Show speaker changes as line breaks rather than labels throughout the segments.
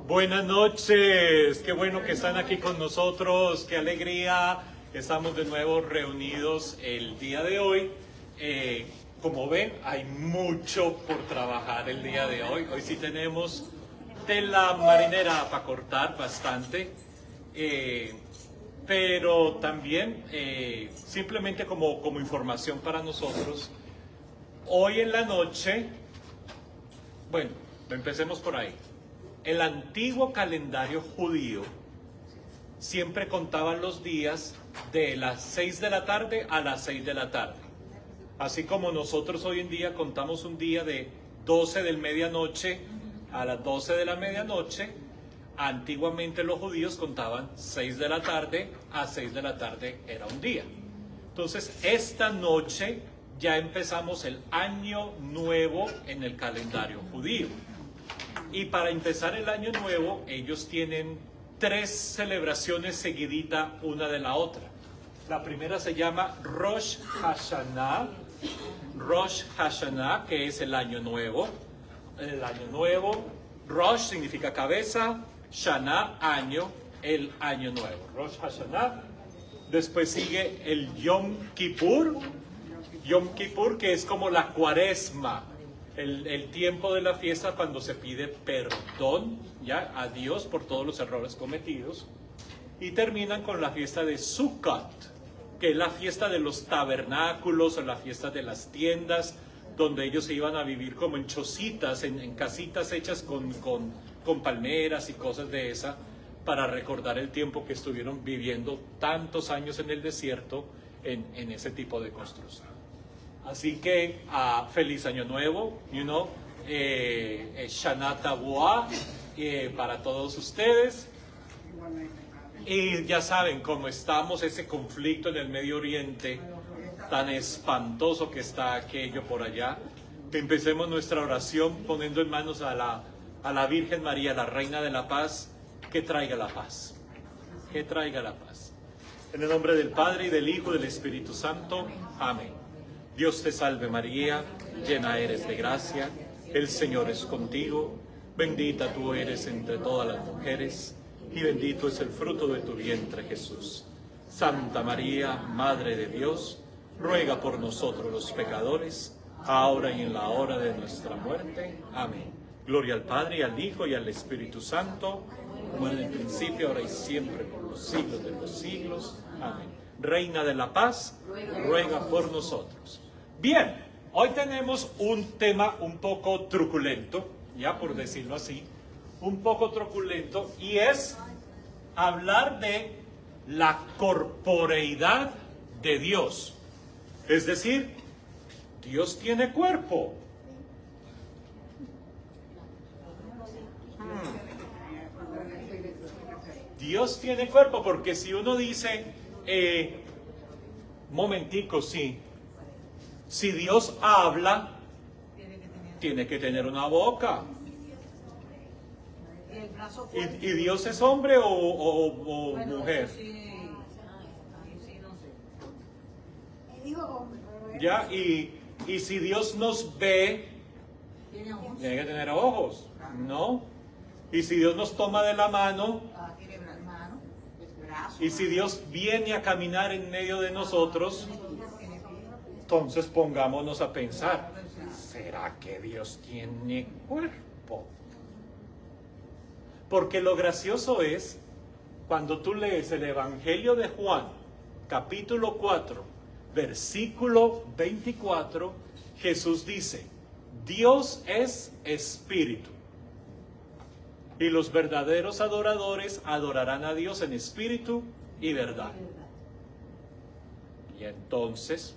Buenas noches, qué bueno que están aquí con nosotros, qué alegría, estamos de nuevo reunidos el día de hoy. Como ven, hay mucho por trabajar el día de hoy. Hoy sí tenemos tela marinera para cortar bastante, pero también simplemente como información para nosotros, hoy en la noche, bueno, empecemos por ahí. El antiguo calendario judío siempre contaba los días de las 6 de la tarde a las 6 de la tarde. Así como nosotros hoy en día contamos un día de 12 de medianoche a las 12 de la medianoche, antiguamente los judíos contaban 6 de la tarde a 6 de la tarde era un día. Entonces, esta noche ya empezamos el año nuevo en el calendario judío. Y para empezar el año nuevo, ellos tienen 3 celebraciones seguidita una de la otra. La primera se llama Rosh Hashanah. Rosh Hashanah, que es el año nuevo. El año nuevo. Rosh significa cabeza. Shana, año. El año nuevo. Rosh Hashanah. Después sigue el Yom Kippur. Yom Kippur, que es como la cuaresma. El tiempo de la fiesta cuando se pide perdón ya a Dios por todos los errores cometidos. Y terminan con la fiesta de Sukkot, que es la fiesta de los tabernáculos o la fiesta de las tiendas, donde ellos se iban a vivir como en chocitas, en casitas hechas con palmeras y cosas de esa, para recordar el tiempo que estuvieron viviendo tantos años en el desierto en ese tipo de construcción. Así que feliz año nuevo, Shana Tavua para todos ustedes. Y ya saben cómo estamos, ese conflicto en el Medio Oriente, tan espantoso que está aquello por allá. Que empecemos nuestra oración poniendo en manos a la Virgen María, la Reina de la Paz, que traiga la paz. Que traiga la paz. En el nombre del Padre, y del Hijo, y del Espíritu Santo. Amén. Dios te salve María, llena eres de gracia, el Señor es contigo, bendita tú eres entre todas las mujeres, y bendito es el fruto de tu vientre Jesús. Santa María, Madre de Dios, ruega por nosotros los pecadores, ahora y en la hora de nuestra muerte. Amén. Gloria al Padre, y al Hijo, y al Espíritu Santo, como en el principio, ahora y siempre, por los siglos de los siglos. Amén. Reina de la Paz, ruega por nosotros. Bien, hoy tenemos un tema un poco truculento, ya por decirlo así, un poco truculento, y es hablar de la corporeidad de Dios. Es decir, Dios tiene cuerpo. Dios tiene cuerpo, porque si uno dice, momentico, sí. Si Dios habla, tiene que tener una boca. ¿Y Dios es hombre o mujer? Ya, y si Dios nos ve, tiene que tener ojos, ¿no? Y si Dios nos toma de la mano, y si Dios viene a caminar en medio de nosotros, entonces pongámonos a pensar, ¿será que Dios tiene cuerpo? Porque lo gracioso es, cuando tú lees el Evangelio de Juan, capítulo 4, versículo 24, Jesús dice, Dios es espíritu. Y los verdaderos adoradores adorarán a Dios en espíritu y verdad. Y entonces,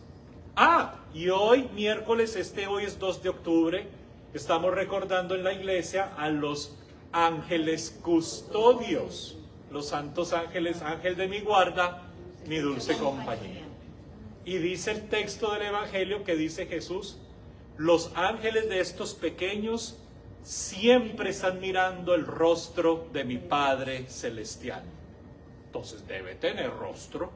y hoy, miércoles, hoy es 2 de octubre, estamos recordando en la iglesia a los ángeles custodios, los santos ángeles, ángel de mi guarda, mi dulce compañía. Y dice el texto del Evangelio que dice Jesús, los ángeles de estos pequeños siempre están mirando el rostro de mi Padre Celestial. Entonces debe tener rostro.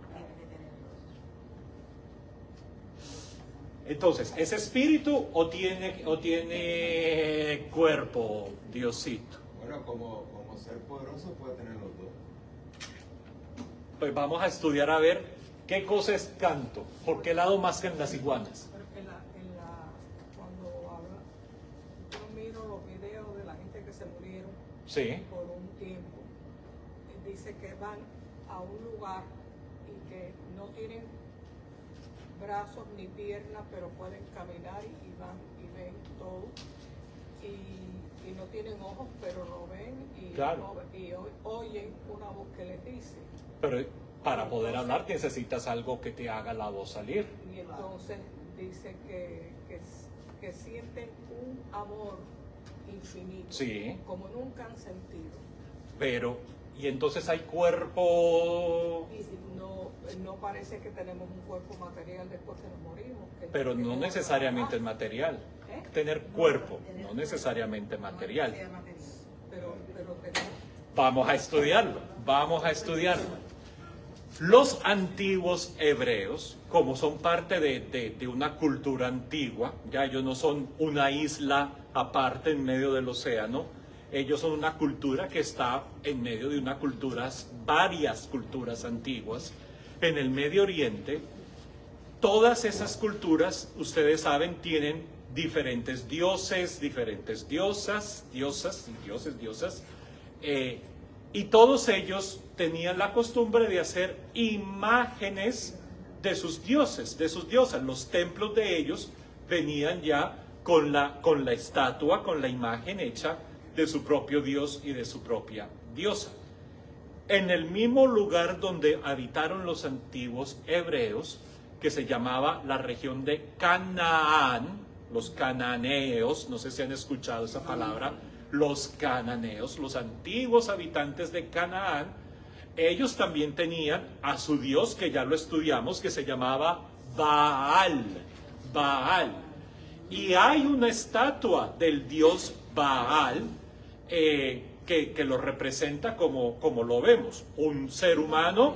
Entonces, ¿es espíritu o tiene cuerpo, Diosito?
Bueno, como ser poderoso puede tener los dos.
Pues vamos a estudiar a ver qué cosa es canto. ¿Por qué lado más que en las iguanas?
Porque cuando habla, yo miro los videos de la gente que se murieron
Sí.
por un tiempo. Dice que van a un lugar y que no tienen brazos ni piernas, pero pueden caminar y van y ven todo. Y no tienen ojos, pero lo ven y,
Claro.
oyen una voz que les dice.
Pero para poder hablar necesitas algo que te haga la voz salir.
Y entonces dice que sienten un amor infinito,
Sí.
como nunca han sentido.
Pero, y entonces hay cuerpo,
Y no parece que tenemos un cuerpo material después que nos morimos.
pero no necesariamente es material.
¿Eh?
Tener cuerpo, no necesariamente material.
Pero tenemos.
Vamos a estudiarlo, vamos a estudiarlo. Los antiguos hebreos, como son parte de una cultura antigua, ya ellos no son una isla aparte en medio del océano, ellos son una cultura que está en medio de varias culturas antiguas. En el Medio Oriente, todas esas culturas, ustedes saben, tienen diferentes dioses, diferentes diosas, y todos ellos tenían la costumbre de hacer imágenes de sus dioses, de sus diosas. Los templos de ellos venían ya con la estatua, con la imagen hecha de su propio dios y de su propia diosa. En el mismo lugar donde habitaron los antiguos hebreos, que se llamaba la región de Canaán, los cananeos, no sé si han escuchado esa palabra, los cananeos, los antiguos habitantes de Canaán, ellos también tenían a su dios, que ya lo estudiamos, que se llamaba Baal. Y hay una estatua del dios Baal que lo representa como lo vemos, un ser humano,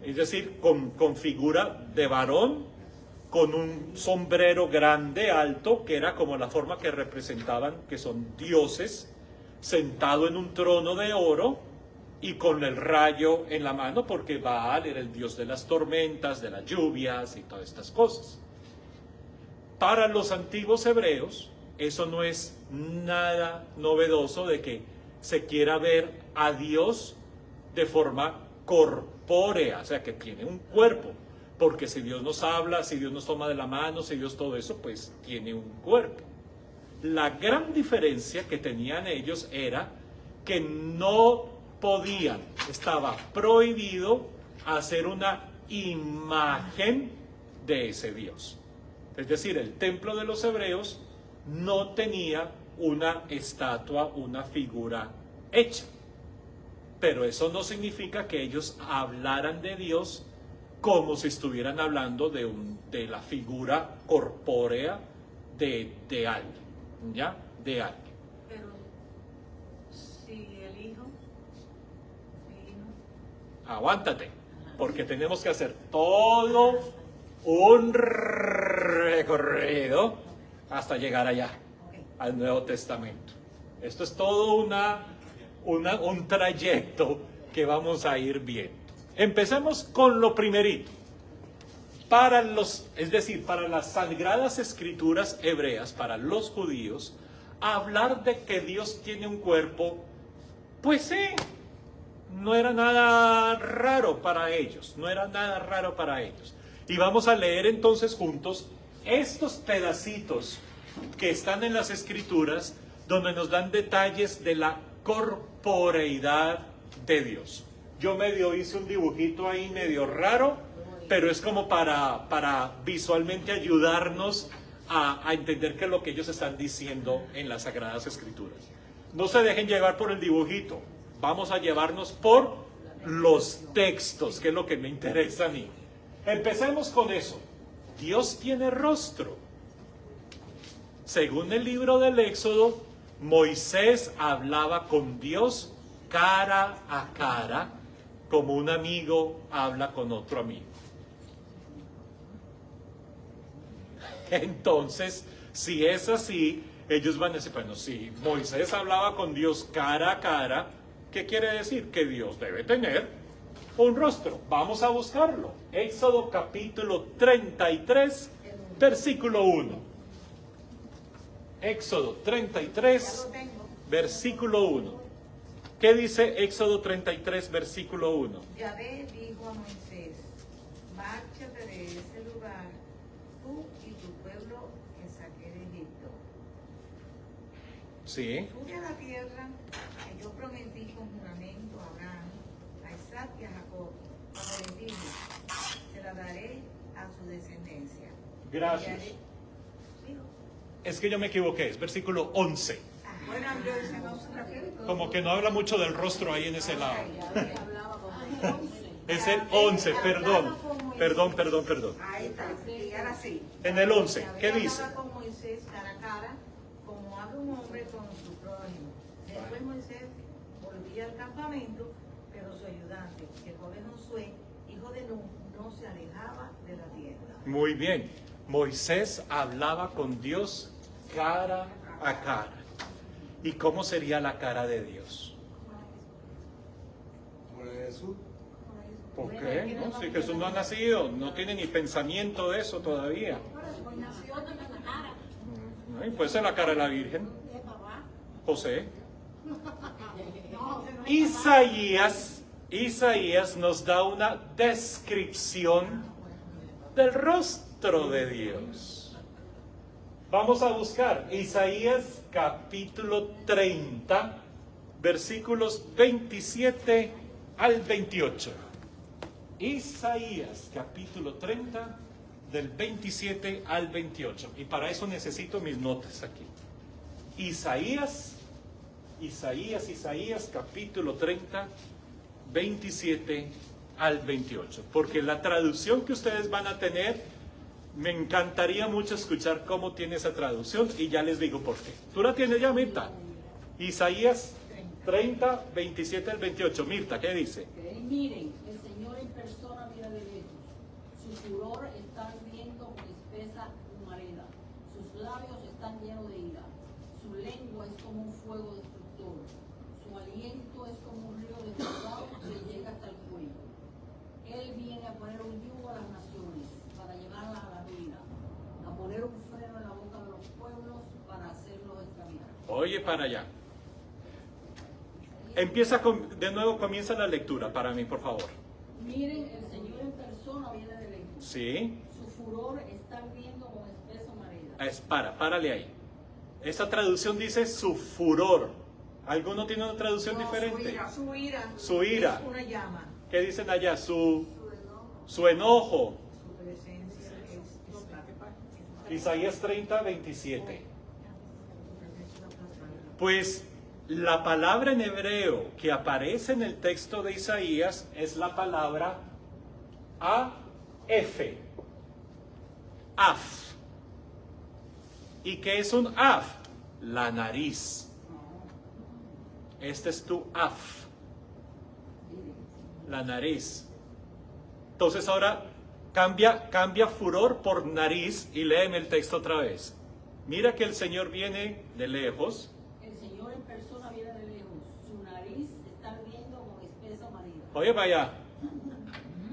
es decir, con figura de varón, con un sombrero grande, alto, que era como la forma que representaban que son dioses, sentado en un trono de oro y con el rayo en la mano, porque Baal era el dios de las tormentas, de las lluvias y todas estas cosas. Para los antiguos hebreos, eso no es nada novedoso de que se quiera ver a Dios de forma corpórea, o sea, que tiene un cuerpo. Porque si Dios nos habla, si Dios nos toma de la mano, si Dios todo eso, pues tiene un cuerpo. La gran diferencia que tenían ellos era que no podían, estaba prohibido hacer una imagen de ese Dios. Es decir, el templo de los hebreos no tenía una estatua, una figura hecha. Pero eso no significa que ellos hablaran de Dios como si estuvieran hablando de la figura corpórea de alguien, ¿ya? De alguien.
Pero si el hijo vino.
Aguántate, porque tenemos que hacer todo un recorrido hasta llegar allá, al Nuevo Testamento. Esto es todo un trayecto que vamos a ir viendo. Empecemos con lo primerito. Para las Sagradas Escrituras hebreas, para los judíos, hablar de que Dios tiene un cuerpo, pues sí, no era nada raro para ellos, Y vamos a leer entonces juntos estos pedacitos que están en las Escrituras, donde nos dan detalles de la corporeidad de Dios. Yo medio hice un dibujito ahí medio raro, pero es como para visualmente ayudarnos a entender qué es lo que ellos están diciendo en las Sagradas Escrituras. No se dejen llevar por el dibujito, vamos a llevarnos por los textos, que es lo que me interesa a mí. Empecemos con eso. Dios tiene rostro. Según el libro del Éxodo, Moisés hablaba con Dios cara a cara, como un amigo habla con otro amigo. Entonces, si es así, ellos van a decir, bueno, si Moisés hablaba con Dios cara a cara, ¿qué quiere decir? Que Dios debe tener un rostro. Vamos a buscarlo. Éxodo capítulo 33, versículo 1. Éxodo 33, versículo 1. ¿Qué dice Éxodo 33, versículo 1?
Yahvé dijo a Moisés, márchate de ese lugar, tú y tu pueblo que saqué de Egipto.
Sí.
Sube a la tierra que yo prometí con juramento a Abraham, a Isaac y a Jacob. Como les dije, se la daré a su descendencia.
Gracias.
Y haré- Dijo,
Es que yo me equivoqué, es versículo 11.
Bueno, yo ese no se refiere.
Como que no habla mucho del rostro ahí en ese lado.
Yahvé hablaba con Moisés.
Es el 11, perdón. Perdón.
Ahí está, y ahora sí.
En el 11, ¿qué
Yahvé
dice?
hablaba con Moisés cara a cara, como habla un hombre con su prójimo. Después Moisés volvía al campamento, pero su ayudante, el joven Josué, hijo de Nun, no se alejaba de la tienda.
Muy bien. Moisés hablaba con Dios cara a cara. ¿Y cómo sería la cara de Dios?
Como la de Jesús.
¿Por qué? No, si Jesús no ha nacido, no tiene ni pensamiento de eso todavía. Ay, puede ser la cara de la Virgen. José. Isaías nos da una descripción del rostro de Dios. Vamos a buscar Isaías capítulo 30, versículos 27 al 28. Isaías capítulo 30, del 27 al 28. Y para eso necesito mis notas aquí. Isaías capítulo 30, 27 al 28. Porque la traducción que ustedes van a tener, me encantaría mucho escuchar cómo tiene esa traducción y ya les digo por qué. ¿Tú la tienes ya, Mirta? Isaías 30, 27 al 28. Mirta, ¿qué dice?
Miren, el Señor en persona mira de lejos. Su furor está ardiendo con espesa humareda. Sus labios están llenos de ira. Su lengua es como un fuego destructor. Su aliento es como un río desbordado que llega hasta el cuello. Él viene a poner un yugo a las naciones para llevarlas a la ruina, a poner un freno en la boca de los pueblos para hacerlos extraviar.
Oye, para allá. De nuevo comienza la lectura para mí, por favor.
Miren, el Señor en persona viene de lejos.
Sí.
Su furor está ardiendo con espesa humareda.
Párale ahí. Esta traducción dice su furor. ¿Alguno tiene una traducción
No,
diferente?
Su ira.
Su ira.
Es una llama.
¿Qué dicen allá? Su enojo.
Su presencia es
Isaías 30, 27. Pues la palabra en hebreo que aparece en el texto de Isaías es la palabra af. Af. ¿Y qué es un af? La nariz. Este es tu af. La nariz. Entonces ahora cambia furor por nariz y léeme el texto otra vez. Mira que el Señor viene de lejos.
El Señor en persona viene de lejos. Su nariz está ardiendo con espesa humareda.
Oye, vaya.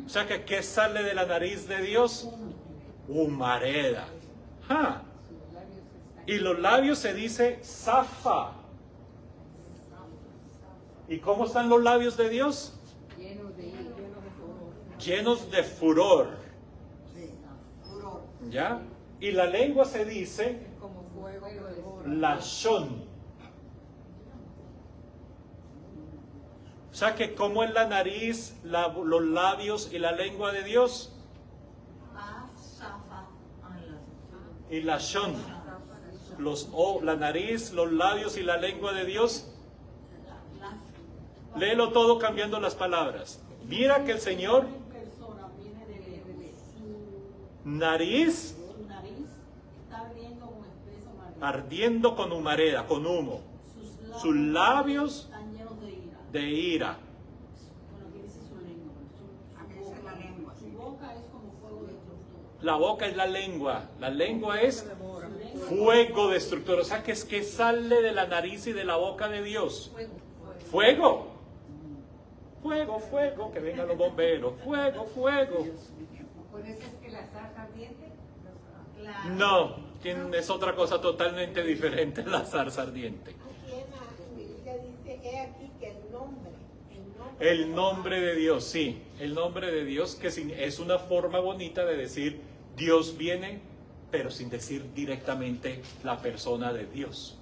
O sea que ¿qué sale de la nariz de Dios? Humareda. ¡Ja! Y los labios se dice zafa. ¿Y cómo están los labios de Dios? Llenos de furor. ¿Ya? Y la lengua se dice
Como fuego de oro.
lashon. O sea que como es la nariz, los labios y la lengua de Dios. Y lashon. La nariz, los labios y la lengua de Dios. Léelo todo cambiando las palabras. Mira que el Señor,
En persona viene de lejos.
nariz
Su nariz está ardiendo con espesa humareda.
ardiendo con humareda, con humo. Sus labios
están llenos de ira.
de ira.
Bueno, aquí dice su lengua. Su boca es como fuego destructor.
La boca es la lengua. La lengua es
Se devora.
fuego destructor. O sea, que es que sale de la nariz y de la boca de Dios.
Fuego.
Fuego. Fuego, fuego, que vengan los bomberos. Fuego, fuego.
Por eso es que la zarza ardiente.
Claro.
No, es otra cosa totalmente diferente la zarza ardiente.
Aquí en la Biblia dice, he aquí que
El nombre de Dios, sí. El nombre de Dios, que es una forma bonita de decir Dios viene, pero sin decir directamente la persona de Dios.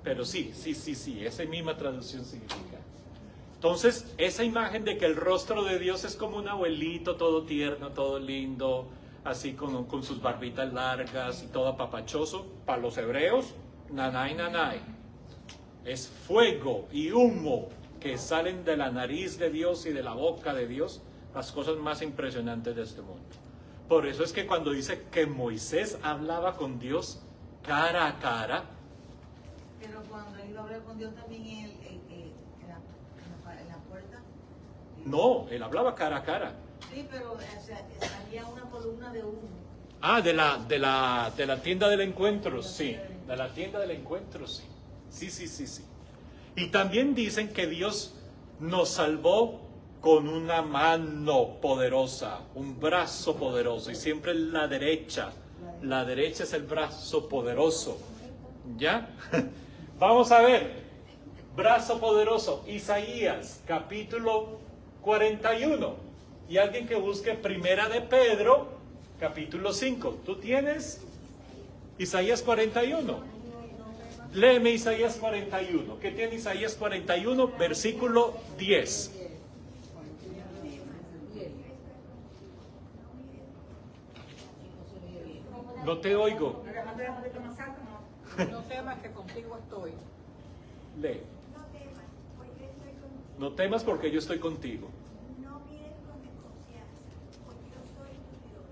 Pero sí, esa misma traducción significa. Entonces, esa imagen de que el rostro de Dios es como un abuelito, todo tierno, todo lindo, así con sus barbitas largas y todo apapachoso, para los hebreos, nanay, nanay. Es fuego y humo que salen de la nariz de Dios y de la boca de Dios, las cosas más impresionantes de este mundo. Por eso es que cuando dice que Moisés hablaba con Dios cara a cara,
Pero cuando él habló con Dios también en la puerta.
no, él hablaba cara a cara.
Sí, pero o sea, salía una columna de humo.
Ah, de la tienda del encuentro, sí. De la tienda del encuentro, sí. Sí. Y también dicen que Dios nos salvó con una mano poderosa, un brazo poderoso. Y siempre la derecha. La derecha es el brazo poderoso. ¿Ya? Vamos a ver. Brazo poderoso. Isaías, capítulo 41. Y alguien que busque Primera de Pedro, capítulo 5. ¿Tú tienes Isaías 41? Léeme Isaías 41. ¿Qué tiene Isaías 41? Versículo 10. No te oigo.
No temas que contigo estoy.
Lee. No temas porque yo estoy contigo.
No mires con desconfianza, porque yo soy tu Dios,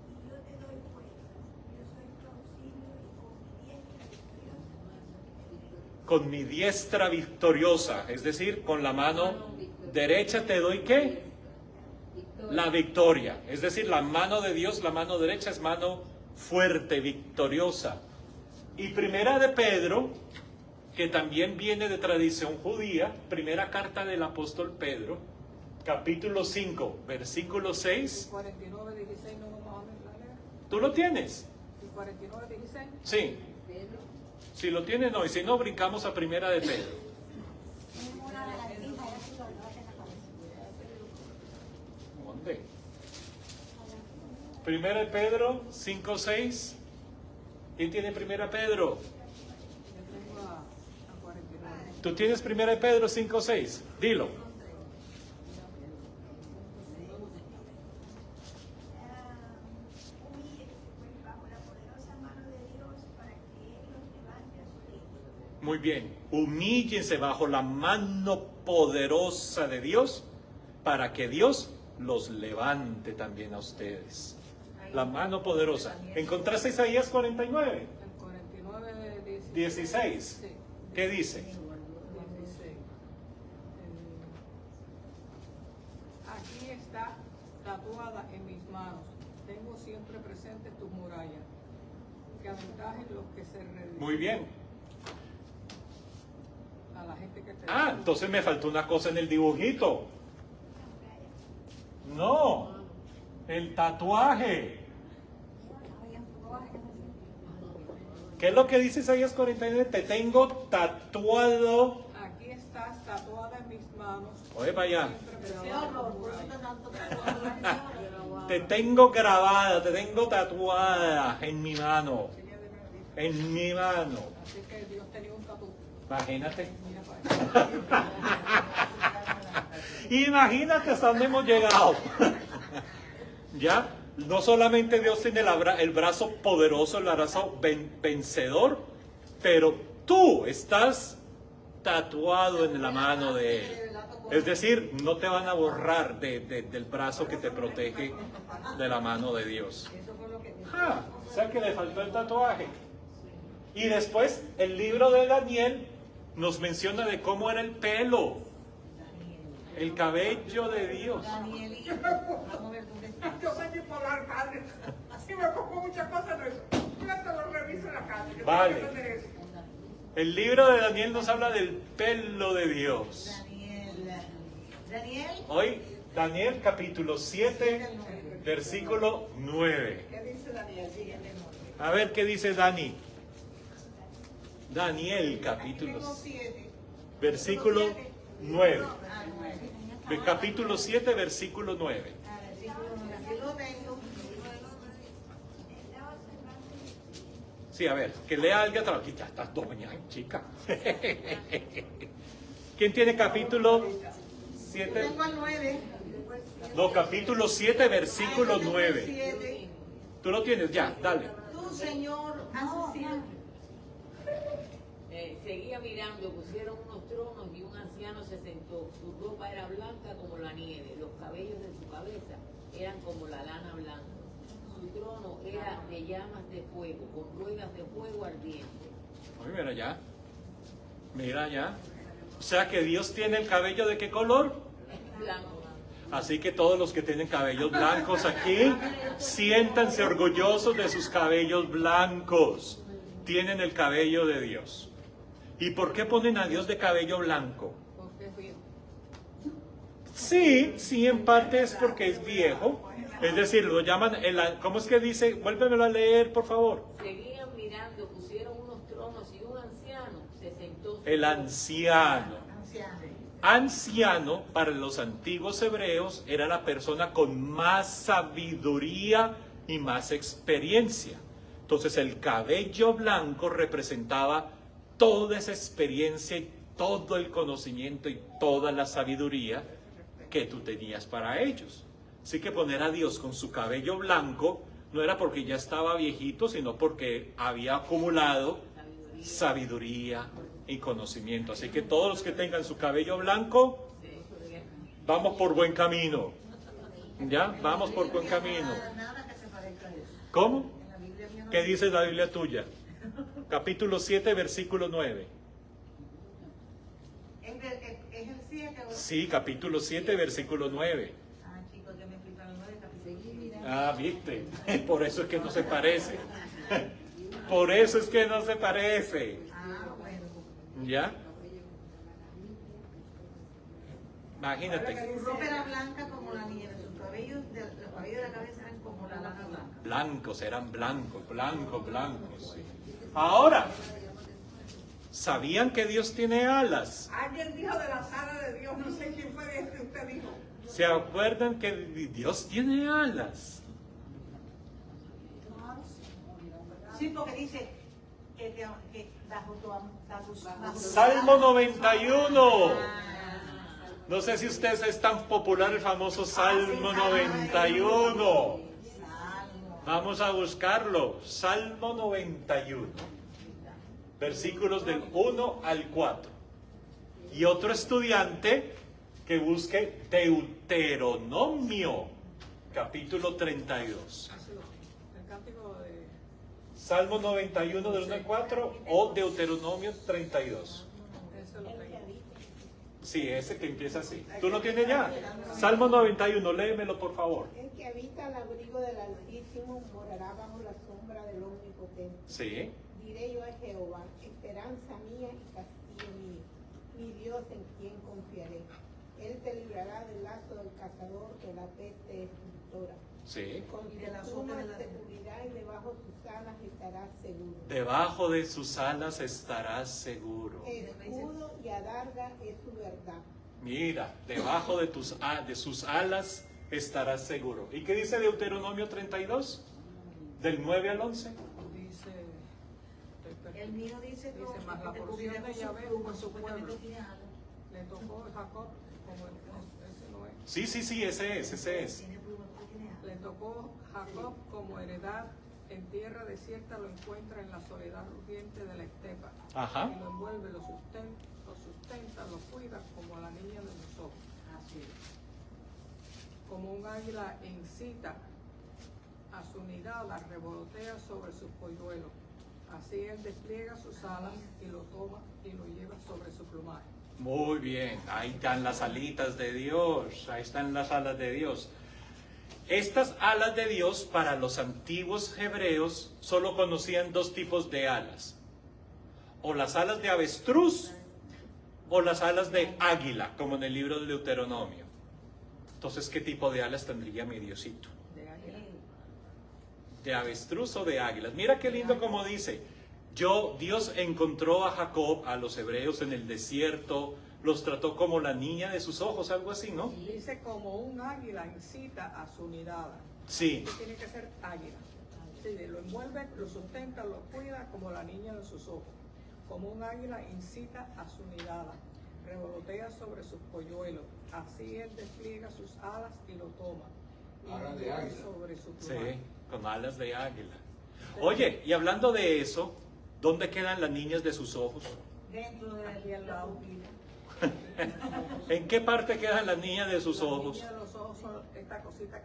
y yo te doy fuerza. Yo soy tu auxilio y con mi diestra victoriosa.
Con mi diestra victoriosa, es decir, con la mano derecha te doy ¿qué? La victoria. Es decir, la mano de Dios, la mano derecha es mano fuerte, victoriosa. Y Primera de Pedro, que también viene de tradición judía, primera carta del apóstol Pedro, capítulo 5, versículo 6.
49, 16 no vamos a leer.
¿Tú lo tienes?
¿Y 49, 16?
Sí. Si lo tienes, no. Y si no, brincamos a Primera de Pedro. ¿Dónde? Primera de Pedro 5, 6. ¿Quién tiene Primera de Pedro?
Yo tengo a 49.
¿Tú tienes Primera de Pedro 5, 6? Dilo.
humíllese pues bajo la poderosa mano de Dios para que Él los levante a su ley.
Muy bien. Humíllense bajo la mano poderosa de Dios para que Dios los levante también a ustedes. La mano poderosa. ¿Encontraste Isaías 49?
El 49,
16.
Sí,
¿Qué dice?
16. Aquí está tatuada en mis manos. Tengo siempre presente tus murallas. Que aventajen los que se redimieren.
Muy bien.
A la gente que te
Ah, entonces me faltó una cosa en el dibujito. No, el tatuaje. ¿Qué es lo que dice Isaías 49? Te tengo tatuado.
Aquí estás tatuada en mis manos.
Oye, para allá.
Siempre
Qué
presente
horror,
tus
por eso
murallas.
tanto trabajo.
Te tengo grabada, te tengo tatuada en mi mano. En mi mano.
Así que Dios tenía un tatu.
Imagínate.
Mira para allá.
Imagínate hasta dónde hemos llegado. ¿Ya? No solamente Dios tiene el brazo poderoso, el brazo vencedor, pero tú estás tatuado en la mano de Él. Es decir, no te van a borrar del brazo que te protege de la mano de Dios. Ah, o sea que le faltó el tatuaje. Y después el libro de Daniel nos menciona de cómo era el pelo, el cabello de Dios.
Danielito, vamos a ver dónde está.
Yo soy bipolar, padre. que me pongo muchas cosas en eso. Yo te lo reviso en la calle. Yo
Vale.
tengo que tener eso.
El libro de Daniel nos habla del pelo de Dios.
Daniel.
Hoy, Daniel capítulo 7, versículo 9.
¿Qué dice Daniel? Sígueme.
A ver qué dice Dani. Daniel capítulo
Tengo 7.
versículo 9.
Ah, 9.
De capítulo 7, versículo 9.
Ah, versículo 9. Aquí lo tengo.
Sí, a ver, que lea alguien atrás. Aquí ya estás doña, chica. ¿Quién tiene capítulo 7?
Tengo el 9.
No, capítulo 7, versículo
Ah, yo tengo el
9.
7.
Tú lo tienes, ya, dale.
Tú, Señor, haces siempre.
Seguía mirando, pusieron unos tronos y un anciano se sentó. Su ropa era blanca como la nieve, los cabellos de su cabeza eran como la lana blanca. Su trono era de llamas de fuego, con ruedas de fuego ardiente.
Oye, mira ya. Mira ya. O sea que Dios tiene el cabello de qué color.
Blanco.
Así que todos los que tienen cabellos blancos aquí, siéntanse orgullosos de sus cabellos blancos. Tienen el cabello de Dios. ¿Y por qué ponen a Dios de cabello blanco?
Porque es viejo.
Sí, en parte es porque es viejo. Es decir, lo llaman, ¿cómo es que dice? Vuélvemelo a leer, por favor.
Seguían mirando, pusieron unos tronos y un anciano se sentó.
El anciano.
Anciano.
Anciano, para los antiguos hebreos, era la persona con más sabiduría y más experiencia. Entonces el cabello blanco representaba toda esa experiencia y todo el conocimiento y toda la sabiduría que tú tenías para ellos. Así que poner a Dios con su cabello blanco no era porque ya estaba viejito, sino porque había acumulado sabiduría y conocimiento. Así que todos los que tengan su cabello blanco, vamos por buen camino. ¿Ya? Vamos por buen camino.
Nada que se parezca a eso.
¿Cómo?
En la Biblia mía no
¿Qué dice la Biblia tuya? Capítulo 7, versículo 9.
¿Es el 7 o...?
Sí, capítulo 7, versículo 9.
Ah, chicos, que me fui para el 9, capítulo 7.
Ah, viste. Por eso es que no se parece. Por eso es que no se parece.
Ah, bueno.
¿Ya? Imagínate.
Su ropa era blanca como la nieve, sus cabellos, los cabellos de la cabeza eran como la lana blanca.
Blancos, eran blancos, blancos, blancos. Sí. Ahora, ¿sabían que Dios tiene alas?
Alguien dijo de la sala de Dios, no sé quién fue el que usted dijo.
¿Se acuerdan que Dios tiene alas?
Sí, porque dice que bajo tu
Salmo 91. No sé si ustedes es tan popular el famoso Salmo 91. Vamos a buscarlo. Salmo 91. Versículos del 1 al 4. Y otro estudiante que busque Deuteronomio, capítulo 32.
El cántico de...
Salmo 91 del 1 al 4 o Deuteronomio 32.
Eso lo tengo.
Sí, ese que empieza así. ¿Tú lo tienes ya? Salmo 91, léemelo por favor.
El que habita al abrigo del Altísimo morará bajo la sombra del Omnipotente.
Sí.
Diré yo a Jehová, esperanza mía y castillo mío, mi Dios en quien confiaré. Él te librará del lazo del cazador, de la peste destructora.
Sí.
Con
Y de la
sus
sombra de
plumas
la-
te cubrirá y debajo de sus alas estarás seguro.
Debajo de sus alas estarás seguro.
Escudo y adarga es su verdad.
Mira, debajo de sus alas estarás seguro. ¿Y qué dice Deuteronomio 32? Del 9 al 11.
Dice,
El mío dice
Dice,
que
más la
te
porción
cubrirá
de
con su
Yahvé
pluma,
por su
supuestamente
pueblo.
tiene alas.
le tocó a Jacob, como ese no es.
Sí, ese es.
Tiene pluma porque tiene alas.
Le tocó Jacob como heredad en tierra desierta, lo encuentra en la soledad rugiente de la estepa.
Ajá.
Y lo envuelve, lo sustenta, lo cuida como a la niña de los ojos.
Así es.
Como un águila incita a su nidada, revolotea sobre sus polluelos. Así él despliega sus alas y lo toma y lo lleva sobre su plumaje.
Muy bien, ahí están las alitas de Dios, ahí están las alas de Dios. Estas alas de Dios para los antiguos hebreos solo conocían dos tipos de alas. O las alas de avestruz o las alas de águila, como en el libro de Deuteronomio. Entonces, ¿qué tipo de alas tendría mi Diosito? ¿De avestruz o de águilas? Mira qué lindo como dice. Dios encontró a Jacob, a los hebreos en el desierto, los trató como la niña de sus ojos, algo así, ¿no?
Dice como un águila incita a su nidada.
Sí.
Tiene que ser águila. Sí, lo envuelve, lo sustenta, lo cuida como la niña de sus ojos. Como un águila incita a su nidada. Revolotea sobre sus polluelos. Así él despliega sus alas y lo toma. Y
Alas de
vuela
águila.
sobre su
Sí,
plumaje.
con alas de águila. Oye, y hablando de eso, ¿dónde quedan las niñas de sus ojos?
Dentro de
Aquí al lado.
¿En qué parte quedan las niñas de sus
La
ojos?
niña de los ojos son esta cosita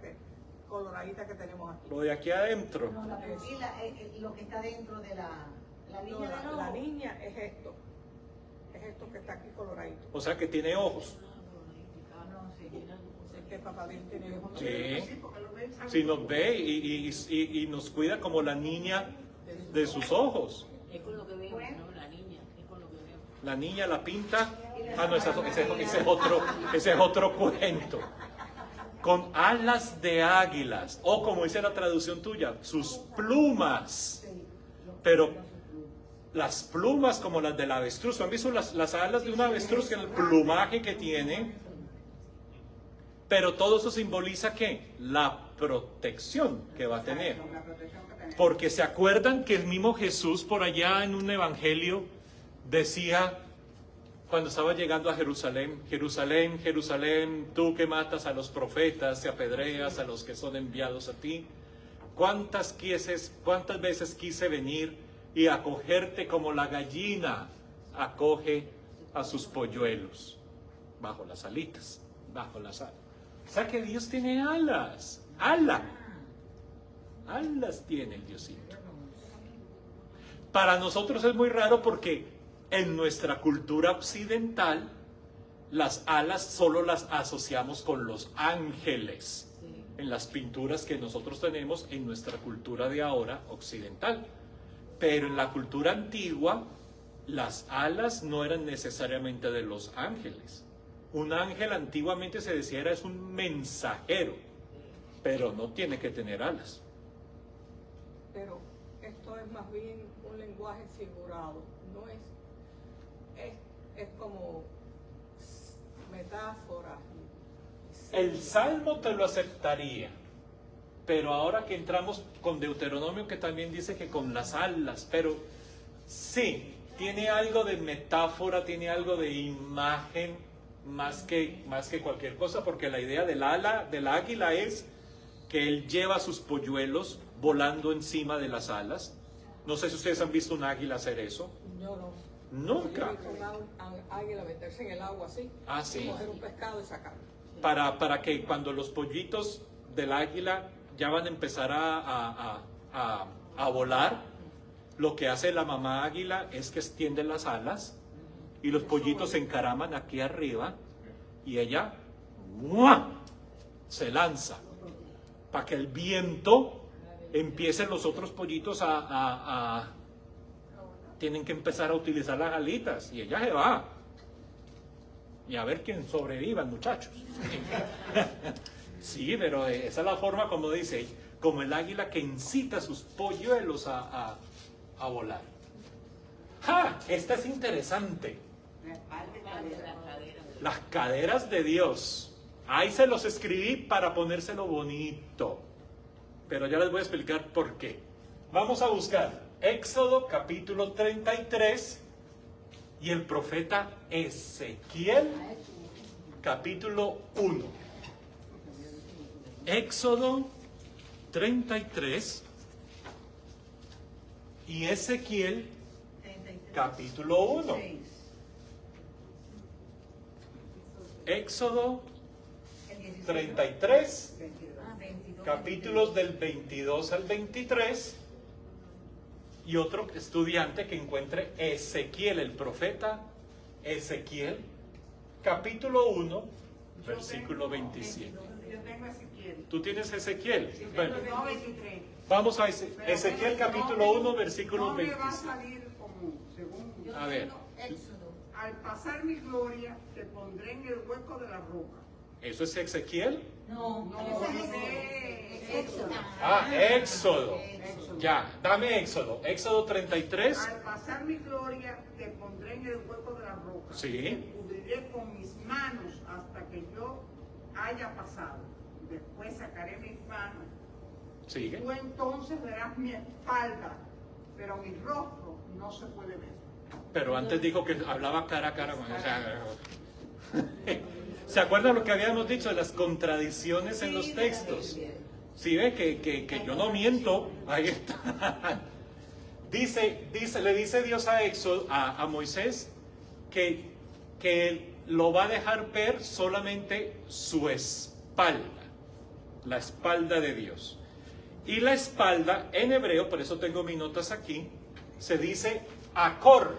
coloradita que tenemos aquí.
Lo de aquí adentro.
No, la pupila es lo que está dentro de la
No,
línea del
la
ojo.
niña es esto. Es esto que está aquí coloradito.
O sea que tiene ojos.
No, sí.
Es que papá Dios tiene ojos.
Sí. Si nos ve y nos cuida como la niña de sus ojos.
Es con lo que vemos, ¿no? La niña, es con lo que vemos.
La niña la pinta. Ah, no, ese es otro cuento. Con alas de águilas. O como dice la traducción tuya, sus plumas. Pero las plumas como las del avestruz. ¿Han visto las alas de un avestruz? El plumaje que tiene. Pero todo eso simboliza ¿qué? La protección que va a tener. Porque se acuerdan que el mismo Jesús por allá en un evangelio decía, cuando estaba llegando a Jerusalén, Jerusalén, Jerusalén, tú que matas a los profetas y apedreas a los que son enviados a ti, ¿cuántas veces quise venir y acogerte como la gallina acoge a sus polluelos? Bajo las alitas, bajo las alas. O sea que Dios tiene alas, alas tiene el Diosito. Para nosotros es muy raro porque en nuestra cultura occidental las alas solo las asociamos con los ángeles, en las pinturas que nosotros tenemos en nuestra cultura de ahora occidental. Pero en la cultura antigua las alas no eran necesariamente de los ángeles. Un ángel antiguamente se decía es un mensajero, pero no tiene que tener alas.
Pero esto es más bien un lenguaje figurado, no es como metáfora.
El Salmo te lo aceptaría, pero ahora que entramos con Deuteronomio que también dice que con las alas, pero sí, tiene algo de metáfora, tiene algo de imagen más que cualquier cosa, porque la idea del águila es que él lleva sus polluelos volando encima de las alas. No sé si ustedes han visto un águila hacer eso.
Yo no.
Nunca.
Yo he visto un águila meterse en el agua así.
Ah, sí.
Coger un pescado y sacarlo.
Para que cuando los pollitos del águila ya van a empezar a volar, lo que hace la mamá águila es que extiende las alas y los pollitos se encaraman aquí arriba y ella ¡mua!, se lanza para que el viento empiece los otros pollitos tienen que empezar a utilizar las alitas y ella se va y a ver quién sobreviva, muchachos. Sí, pero esa es la forma como dice, como el águila que incita a sus polluelos a volar. ¡Ja! Esta es interesante. Las caderas de Dios. Ahí se los escribí para ponérselo bonito. Pero ya les voy a explicar por qué. Vamos a buscar Éxodo capítulo 33 y el profeta Ezequiel capítulo 1. Éxodo 33 y Ezequiel capítulo 1. Éxodo 33, capítulos del 22 al 23, y otro estudiante que encuentre Ezequiel, el profeta Ezequiel, capítulo 1, versículo 27.
Yo tengo Ezequiel.
Tú tienes Ezequiel. Bueno,
No 23.
vamos a Ezequiel capítulo 1, versículo
No me va a
26.
salir como, según
A ver,
Éxodo.
al pasar mi gloria, te pondré en el hueco de la roca.
¿eso es Ezequiel?
No,
No,
dice Éxodo.
Ah, Éxodo.
Éxodo.
Ya, dame Éxodo. Éxodo 33.
Al pasar mi gloria, te pondré en el hueco de la roca.
Sí.
Te cubriré con mis manos hasta que yo haya pasado. Después sacaré mis manos.
Sigue.
Tú entonces verás mi espalda, pero mi rostro no se puede ver.
Pero antes dijo que hablaba cara a cara. O sea, ¿se acuerdan lo que habíamos dicho de las contradicciones en los textos? ¿Sí ve que yo no miento? Ahí está. Le dice Dios a Moisés que él lo va a dejar ver solamente su espalda, la espalda de Dios. Y la espalda en hebreo, por eso tengo mis notas aquí, se dice Acor.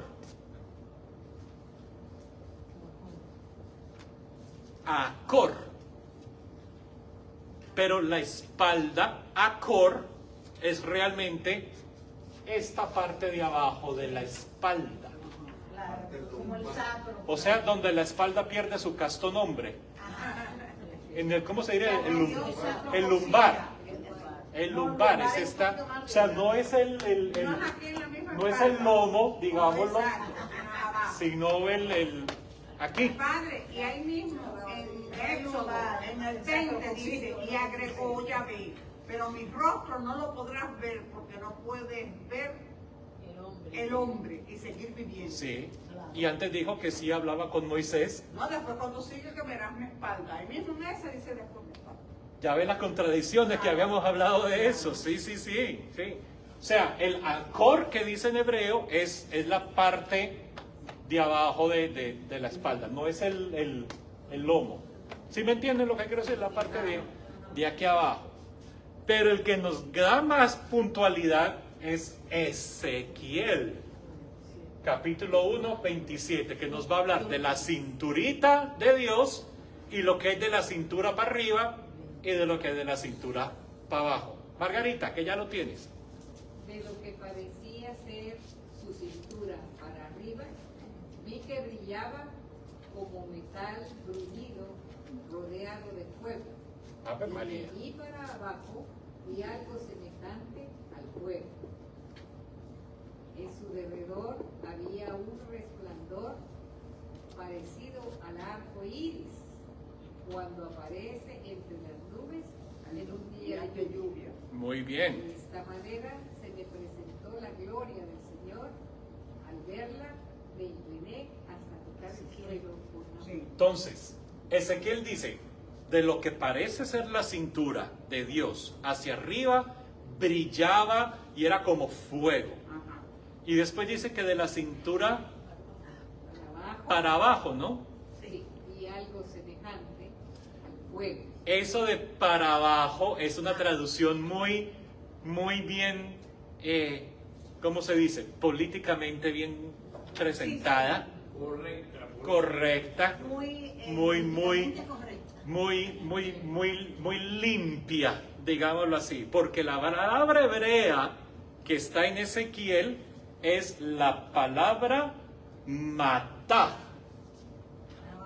Acor. Pero la espalda, Acor, es realmente esta parte de abajo de la espalda.
Claro, como el sacro.
O sea, donde la espalda pierde su casto nombre. En el, ¿cómo se diría? El lumbar. El lumbar es esta, o sea, no es no es el lomo, digámoslo, sino aquí.
Padre, y ahí mismo, en Éxodo, en el 20 dice, y agregó Yahvé, pero mi rostro no lo podrás ver porque no puedes ver el hombre y seguir viviendo.
Sí, y antes dijo que sí hablaba con Moisés.
No, después cuando sigue que verás mi espalda. Ahí mismo en ese dice después mi espalda.
Ya ves las contradicciones que habíamos hablado de eso. Sí. O sea, el Acor que dice en hebreo es la parte de abajo de la espalda, no es el lomo. ¿Sí me entienden lo que quiero decir? La parte de aquí abajo. Pero el que nos da más puntualidad es Ezequiel, capítulo 1, 27, que nos va a hablar de la cinturita de Dios y lo que es de la cintura para arriba y de lo que es de la cintura para abajo. Margarita, que ya lo tienes.
De lo que parecía ser su cintura para arriba, vi que brillaba como metal bruñido rodeado de fuego.
Ave
Y de
María.
allí para abajo vi algo semejante al fuego. En su derredor había un resplandor parecido al arco iris cuando aparece entre las nubes en un día de lluvia.
Muy
De
bien.
esta manera se me presentó la gloria del Señor. Al verla me incliné hasta tocar el suelo por una
Sí.
Entonces, Ezequiel dice, de lo que parece ser la cintura de Dios hacia arriba, brillaba y era como fuego.
Ajá.
Y después dice que de la cintura
abajo.
para abajo, ¿no?
Sí, y algo semejante al fuego.
Eso de para abajo es una traducción muy bien, ¿cómo se dice? Políticamente bien presentada, correcta, muy limpia, digámoslo así, porque la palabra hebrea que está en Ezequiel es la palabra matá,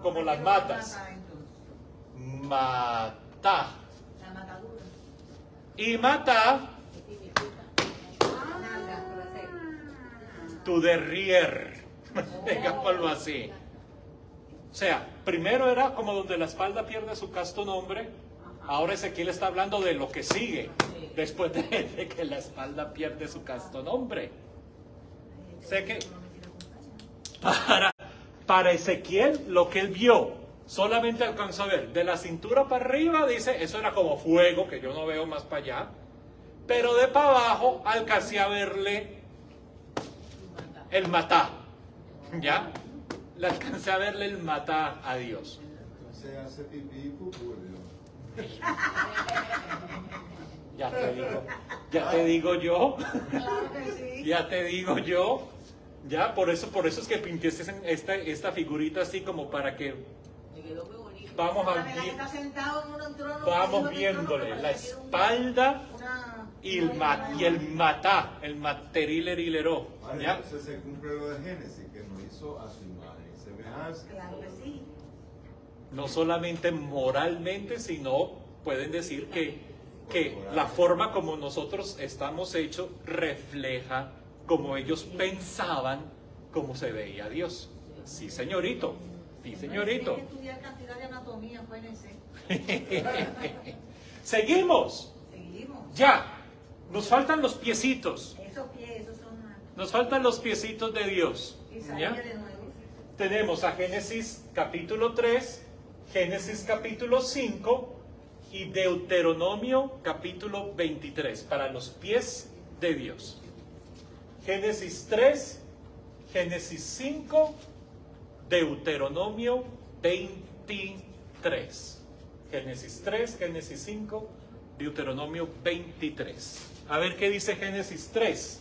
como las matas. Matá.
La matadura.
Y matá,
¿Qué significa? Nalgas traseras.
tu derrier, digámoslo así. O sea, primero era como donde la espalda pierde su casto nombre, ahora Ezequiel está hablando de lo que sigue, después de que la espalda pierde su casto nombre. Sé que para Ezequiel lo que él vio, solamente alcanzó a ver, de la cintura para arriba, dice, eso era como fuego, que yo no veo más para allá, pero de para abajo alcancé a verle el matá, ¿ya? Le alcancé a verle el matá a Dios.
Se hace pipí y pupú, Dios.
Ya te digo yo,
Claro que sí.
ya te digo yo, ya, por eso es que pinté esta figurita así como para que
Me quedó muy bonito.
Vamos a
La que está sentado en un trono,
vamos
no
viéndole
tiene
la
trono,
espalda
una-
y el matá, el materileró.
Vale,
¿Ya?
entonces se cumple lo de Génesis, que nos hizo a su imagen y semejanza.
Claro que sí.
No solamente moralmente, sino pueden decir que la forma como nosotros estamos hechos refleja como ellos pensaban cómo se veía Dios. Sí, señorito. Sí, señorito.
Hay que estudiar cantidad de anatomía, acuérdense.
Seguimos.
Seguimos.
Ya. Nos faltan los piecitos.
Esos pies, esos son
Nos faltan los piecitos de Dios.
Isaías
¿Ya?
de nuevo.
Tenemos a Génesis capítulo 3, Génesis capítulo 5 y Deuteronomio capítulo 23 para los pies de Dios. Génesis 3, Génesis 5, Deuteronomio 23. Génesis 3, Génesis 5, Deuteronomio 23. A ver qué dice Génesis 3.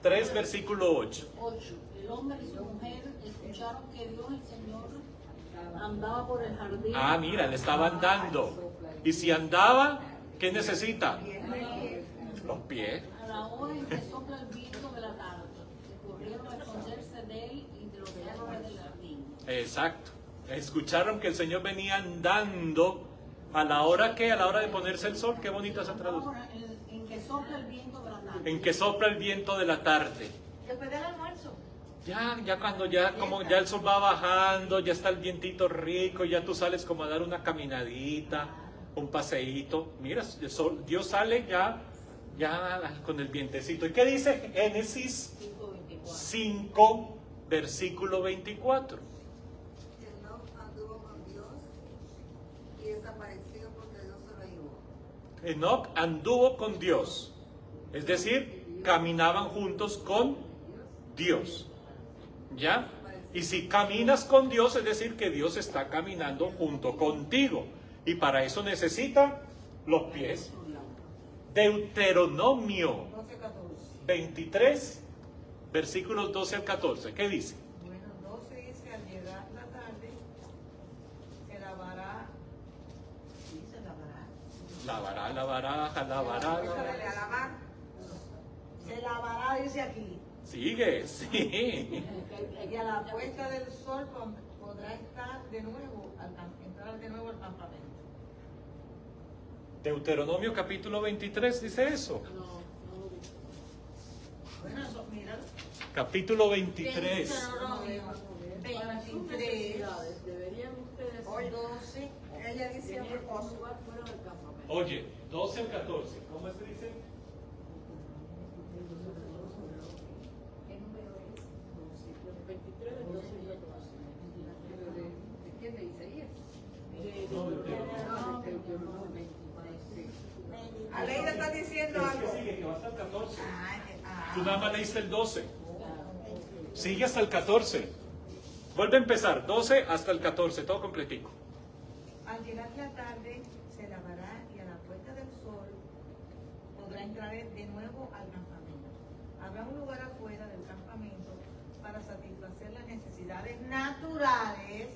3, versículo 8.
8. El hombre y su mujer escucharon que Dios el Señor andaba por el jardín.
Ah, mira, le estaba andando. Y si andaba, ¿qué necesita? Los pies.
A la hora en que sopla el viento de la tarde, que corrieron a esconderse de él y de los árboles del jardín.
Exacto. Escucharon que el Señor venía andando a la hora que, a la hora de ponerse el sol. Qué bonita esa traducción.
Ahora, en que sopla el viento de la tarde.
En que sopla el viento de la tarde.
Después del almuerzo.
Ya cuando como ya el sol va bajando, ya está el vientito rico, ya tú sales como a dar una caminadita, un paseíto. Mira, el sol, Dios sale ya con el vientecito. ¿Y qué dice Génesis 5, versículo 24?
Enoc anduvo con Dios y desapareció porque Dios se lo llevó.
Enoc anduvo con Dios, es decir, caminaban juntos con Dios. ¿Ya? Y si caminas con Dios, es decir, que Dios está caminando junto contigo. Y para eso necesita los pies. Deuteronomio
12, 14.
23, versículos 12 al 14. ¿Qué dice?
Bueno, 12 dice, al llegar la tarde, se lavará. Sí, se lavará.
Lavará.
De lavar. Se lavará, dice aquí.
Sigue, sí.
Y a la puesta del sol podrá entrar de nuevo al campamento.
Deuteronomio capítulo 23 dice eso.
Bueno, eso, mira.
Capítulo 23.
Deuteronomio 23.
Deberían ustedes
Hoy 12. Ella dice otra cosa.
jugar fuera del campamento.
Oye, 12 al 14. ¿Cómo se dice?
¿Qué número es? 23, 12 y 14. ¿De quién le dice ahí?
Aleida está diciendo algo.
Sigue, que va hasta el 14.
Ah,
Tú nada más leíste el 12. Sigue hasta el 14. Vuelve a empezar. 12 hasta el 14. Todo completico.
Al llegar la tarde se lavará y a la puesta del sol podrá entrar de nuevo al campamento. Habrá un lugar afuera del campamento para satisfacer las necesidades naturales.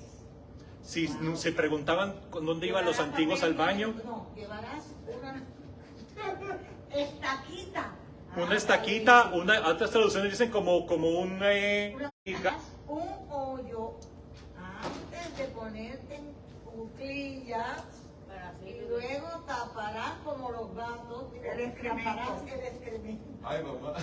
Si se preguntaban con dónde iban los antiguos al baño,
No, llevarás una estaquita.
una estaquita, otras traducciones dicen como un...
Un hoyo antes de ponerte en cuclillas y luego taparás como los gatos taparás el excremento
Ay, mamá.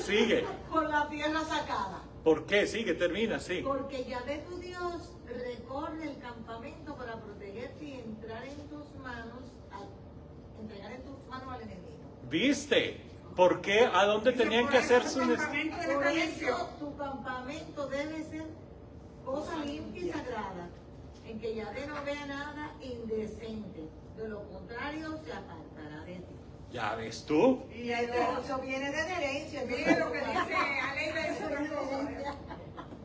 Sigue.
con la tierra sacada.
¿Por qué? Sigue, termina, sí.
Porque Yahvé tu Dios recorre el campamento para protegerte y entregar en tus manos al enemigo.
¿Viste? ¿Por qué? ¿A dónde tenían que hacer su...
Por eso tu campamento debe ser cosa limpia y sagrada, en que Yahvé no vea nada indecente. De lo contrario, se apartará de ti.
¿Ya ves tú?
Y eso viene de herencia.
Mire lo que dice Aleida, eso no es herencia.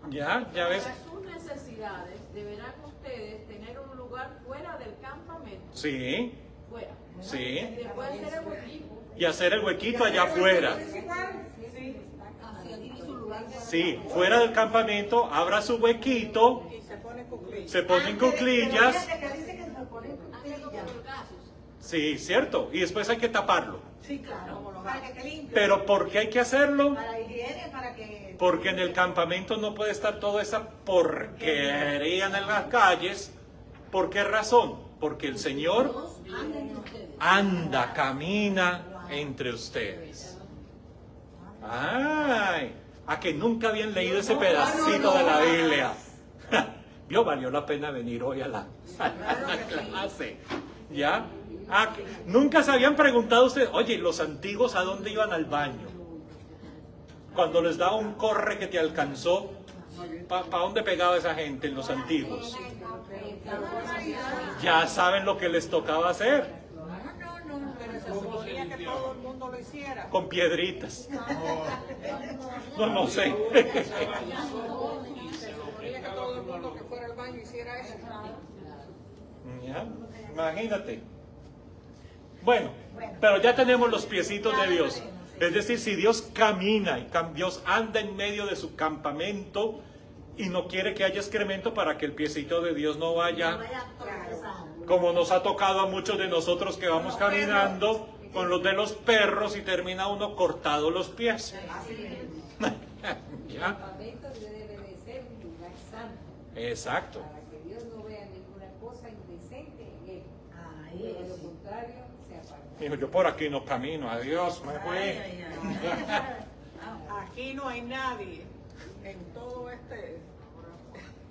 Ya ves.
Para sus necesidades deberán ustedes tener un lugar fuera del campamento.
Sí,
Fuera.
sí.
Después hacer el huequito.
Y hacer el huequito allá afuera.
Así aquí dice un lugar
Sí, fuera del campamento, abra su huequito,
Y se pone cuclillas.
se ponen
Pero
cuclillas.
fíjate que dice que se ponen cuclillas.
Sí, cierto. Y después hay que taparlo.
Sí, claro, para que esté limpio.
Pero ¿por qué hay que hacerlo?
Para higiene, para que...
Porque en el campamento no puede estar toda esa porquería en las calles. ¿Por qué razón? Porque el Señor anda, camina entre ustedes. Ay, a que nunca habían leído ese pedacito de la Biblia. Yo valió la pena venir hoy a la clase. ¿Ya? Nunca se habían preguntado ustedes, oye, los antiguos ¿a dónde iban al baño? Cuando les daba un corre que te alcanzó, ¿para dónde pegaba esa gente, los antiguos? Ya saben lo que les tocaba hacer,
Pero se suponía que todo el mundo lo hiciera.
con piedritas. No sé.
Se suponía que todo el mundo que fuera al baño hiciera eso.
¿Ya? Imagínate. Bueno, pero ya tenemos los piecitos de Dios. Es decir, si Dios camina y Dios anda en medio de su campamento y no quiere que haya excremento para que el piecito de Dios no vaya, como nos ha tocado a muchos de nosotros que vamos caminando con los de los perros y termina uno cortado los pies.
El
¿Ya?
campamento debe de ser un lugar santo,
Exacto.
para que Dios no vea ninguna cosa indecente en él.
Ay,
De lo contrario, se aparta.
Dijo, yo por aquí no camino, adiós, me fui.
Aquí no hay nadie en todo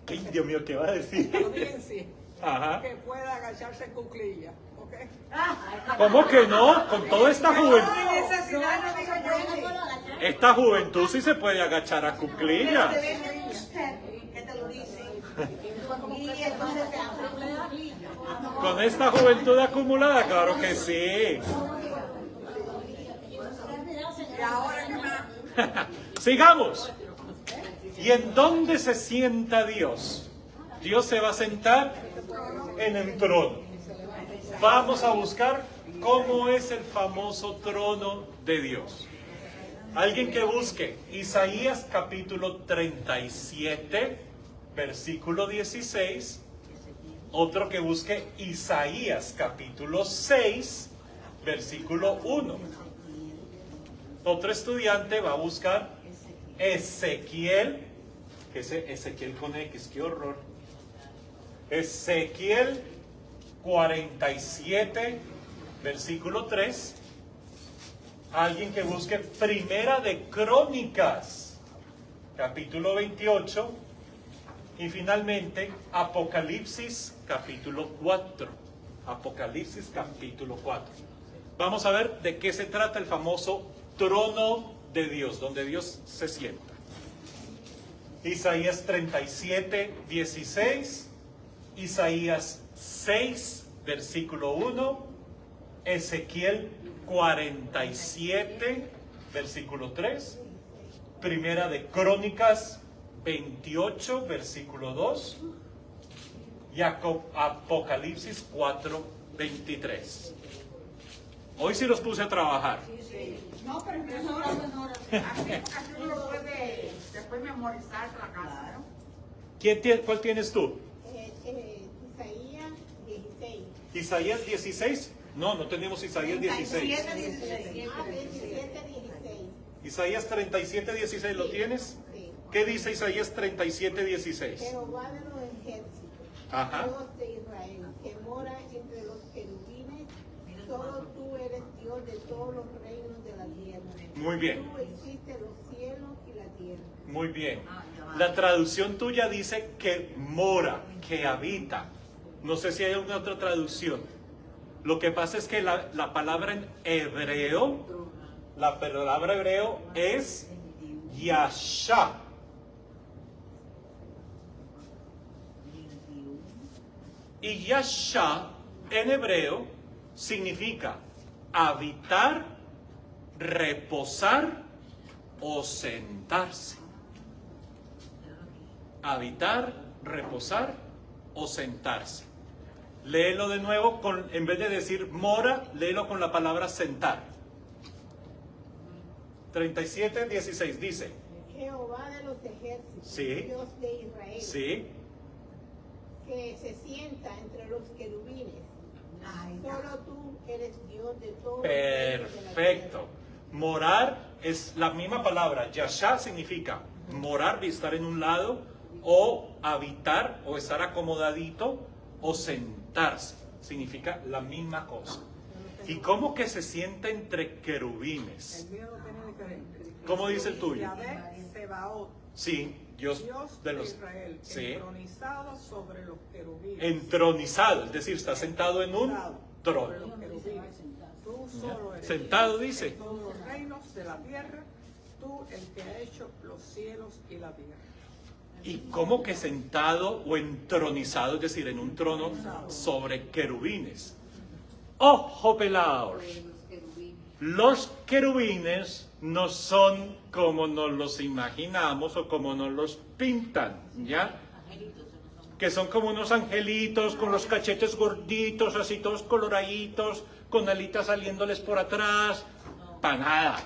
Ay, Dios mío, ¿qué va a decir?
audiencia
Ajá.
que pueda agacharse en cuclillas. ¿Ok?
¿Cómo que no? Con toda esta juventud.
necesidad no digo yo.
Esta juventud sí se puede agachar a cuclillas.
Que te lo dice. Y entonces te abre.
Con esta juventud acumulada, claro que sí.
Y ahora que más.
Sigamos. ¿Y en dónde se sienta Dios? Dios se va a sentar en el trono. Vamos a buscar cómo es el famoso trono de Dios. Alguien que busque Isaías capítulo 37, versículo 16. Otro que busque Isaías capítulo 6, versículo 1. Otro estudiante va a buscar Ezequiel, que es Ezequiel con X, qué horror. Ezequiel 47, versículo 3. Alguien que busque Primera de Crónicas, capítulo 28. Y finalmente, Apocalipsis, capítulo 4. Apocalipsis, capítulo 4. Vamos a ver de qué se trata el famoso trono de Dios, donde Dios se sienta. Isaías 37, 16. Isaías 6, versículo 1. Ezequiel 47, versículo 3. Primera de Crónicas 28, versículo 2. Y Apocalipsis 4, 23. Hoy sí los puse a trabajar.
No, pero es mejor. Así uno lo puede después memorizar para casa.
¿Cuál tienes tú?
Isaías 16.
¿Isaías 16? No tenemos Isaías 16.
17, 16.
Isaías 37, 16, ¿lo tienes?
Sí.
¿Qué dice Isaías 37, 16?
Jehová de los ejércitos,
Ajá.
Dios de Israel, que mora entre los querubines, solo tú eres Dios de todos los reinos de la tierra.
Muy bien.
Tú hiciste los cielos y la tierra.
Muy bien. La traducción tuya dice que mora, que habita. No sé si hay alguna otra traducción. Lo que pasa es que la palabra en hebreo, la palabra hebreo es Yasha. Y Yasha en hebreo significa habitar, reposar o sentarse. Habitar, reposar o sentarse. Léelo de nuevo, en vez de decir mora, léelo con la palabra sentar. 37, 16 dice:
Jehová los ejércitos,
Sí.
Dios de Israel,
Sí.
que se sienta entre los querubines.
Ay,
Solo tú eres Dios de todo.
Perfecto. Morar es la misma palabra. Yashá significa morar, estar en un lado, o habitar, o estar acomodadito, o sentarse. Significa la misma cosa. ¿Y cómo que se sienta entre querubines?
El mío lo tiene diferente.
¿Cómo dice el tuyo?
Yahvé Sebaot,
Sí, Dios
Dios
de
de
los...
Israel,
Sí.
entronizado sobre los querubines.
Entronizado, es decir, está sentado en un
Sobre
trono.
los querubines. Tú solo eres
Sentado,
Dios
dice.
de todos los reinos de la tierra, tú el que ha hecho los cielos y la tierra.
¿Y cómo que sentado o entronizado, es decir, en un trono sobre querubines? Ojo pelado. Los querubines no son como nos los imaginamos o como nos los pintan, ¿ya? Que son como unos angelitos con los cachetes gorditos, así todos coloraditos, con alitas saliéndoles por atrás. Para nada.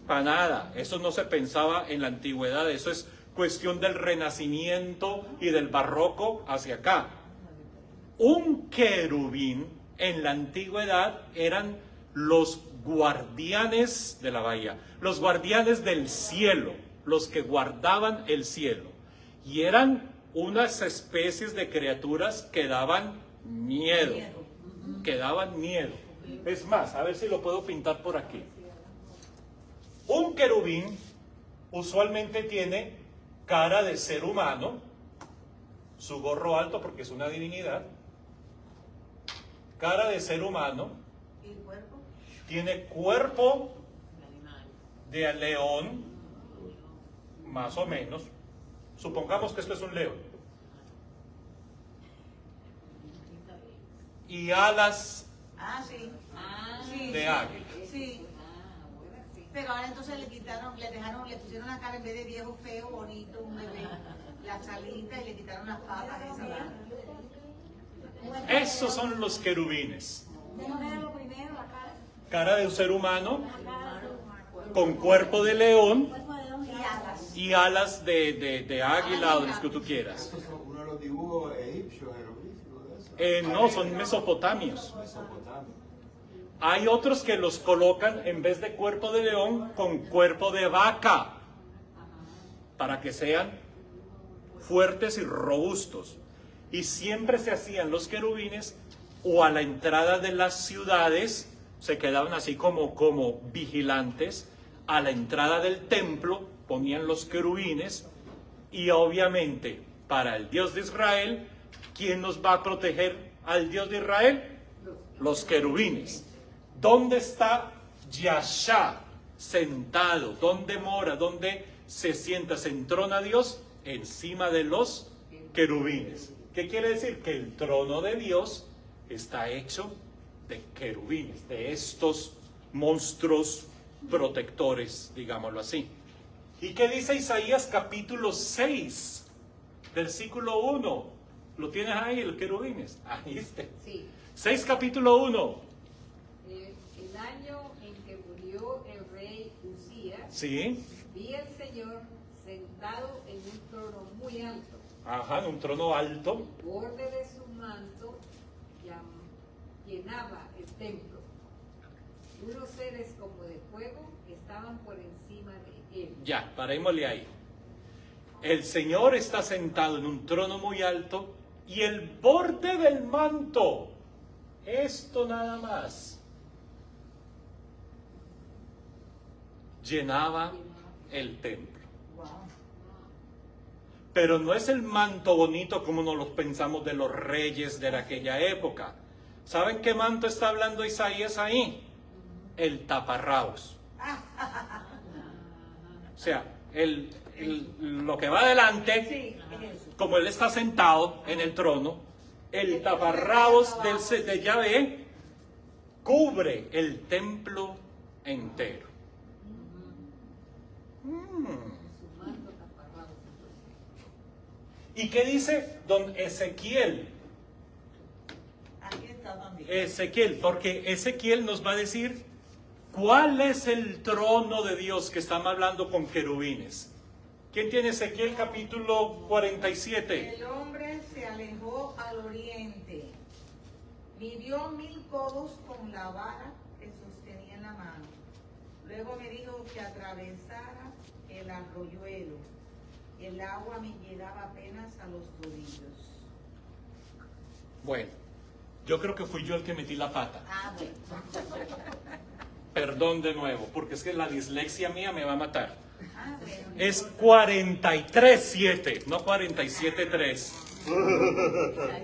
Para nada. Eso no se pensaba en la antigüedad. Eso es cuestión del Renacimiento y del Barroco hacia acá. Un querubín en la antigüedad eran los guardianes de la bahía, los guardianes del cielo, los que guardaban el cielo. Y eran unas especies de criaturas que daban miedo, que daban miedo. Es más, a ver si lo puedo pintar por aquí. Un querubín usualmente tiene cara de ser humano, su gorro alto porque es una divinidad, cara de ser humano,
¿y el cuerpo?
tiene cuerpo de león, más o menos. Supongamos que esto es un león. Y alas
Ah, sí. Sí,
de
sí.
águila.
Sí. Pero ahora entonces le pusieron la cara en vez de viejo feo, bonito, un bebé, la salita y le quitaron las patas esas.
Esos son los querubines. Cara de un ser humano, con cuerpo de león y alas de águila o de los que tú quieras.
Esos son uno de los dibujos egipcios, jeroglíficos de eso.
No, son mesopotamios.
Mesopotamia.
Hay otros que los colocan en vez de cuerpo de león con cuerpo de vaca, para que sean fuertes y robustos. Y siempre se hacían los querubines o a la entrada de las ciudades, se quedaban así como vigilantes. A la entrada del templo ponían los querubines, y obviamente para el Dios de Israel, ¿quién nos va a proteger al Dios de Israel? Los querubines. ¿Dónde está Yashá sentado? ¿Dónde mora? ¿Dónde se sienta? ¿Se entrona Dios? Encima de los querubines. ¿Qué quiere decir? Que el trono de Dios está hecho de querubines, de estos monstruos protectores, digámoslo así. ¿Y qué dice Isaías capítulo 6, versículo 1? ¿Lo tienes ahí, los querubines? Ahí está.
Sí.
6 capítulo 1.
El año en que murió el rey Usías,
Sí.
vi al Señor sentado en un trono muy alto.
Ajá, en un trono alto.
El borde de su manto llenaba el templo. Unos seres como de fuego estaban por encima de él.
Ya, parémosle ahí. El Señor está sentado en un trono muy alto y el borde del manto, esto nada más, llenaba el templo. Pero no es el manto bonito como nos lo pensamos de los reyes de aquella época. ¿Saben qué manto está hablando Isaías ahí? El taparrabos. O sea, lo que va adelante, como él está sentado en el trono, el taparrabos de Yahvé cubre el templo entero. ¿Y qué dice don Ezequiel?
Aquí está también.
Ezequiel, porque Ezequiel nos va a decir cuál es el trono de Dios que estamos hablando con querubines. ¿Quién tiene Ezequiel capítulo 47?
El hombre se alejó al oriente, midió 1000 codos con la vara que sostenía en la mano. Luego me dijo que atravesara el arroyuelo. El agua me llegaba apenas a los tobillos.
Bueno, yo creo que fui yo el que metí la pata.
Ah, bueno.
Perdón de nuevo, porque es que la dislexia mía me va a matar.
Ah, bueno.
Es 43.7, no 47.3.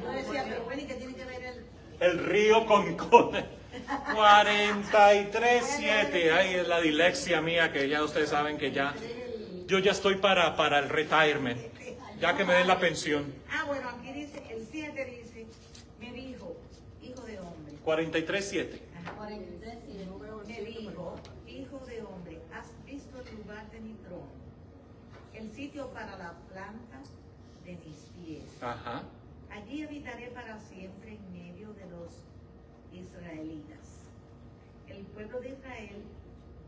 No decía, pero bueno, ¿y qué tiene que ver
El río con 43.7. Ay, es la dislexia mía, que ya ustedes saben que ya yo ya estoy para el retirement, ya que me den la pensión.
Ah, bueno, aquí dice, el 7 dice, me dijo, hijo de hombre.
43.7.
Ajá.
43 y no veo el
Me
cielo,
dijo, hijo de hombre, ¿has visto el lugar de mi trono? El sitio para la planta de mis pies.
Ajá.
Allí habitaré para siempre en medio de los israelitas. El pueblo de Israel,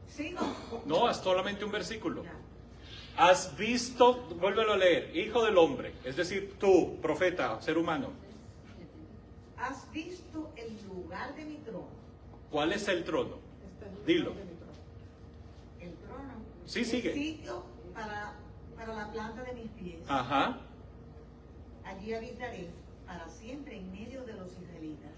¿sigo?
No, es solamente un versículo.
Ya.
Has visto, vuélvelo a leer, hijo del hombre, es decir, tú, profeta, ser humano.
¿Has visto el lugar de mi trono?
¿Cuál es el trono? Dilo.
El trono.
Sí, sigue.
El sitio para la planta de mis pies.
Ajá.
Allí habitaré para siempre en medio de los israelitas.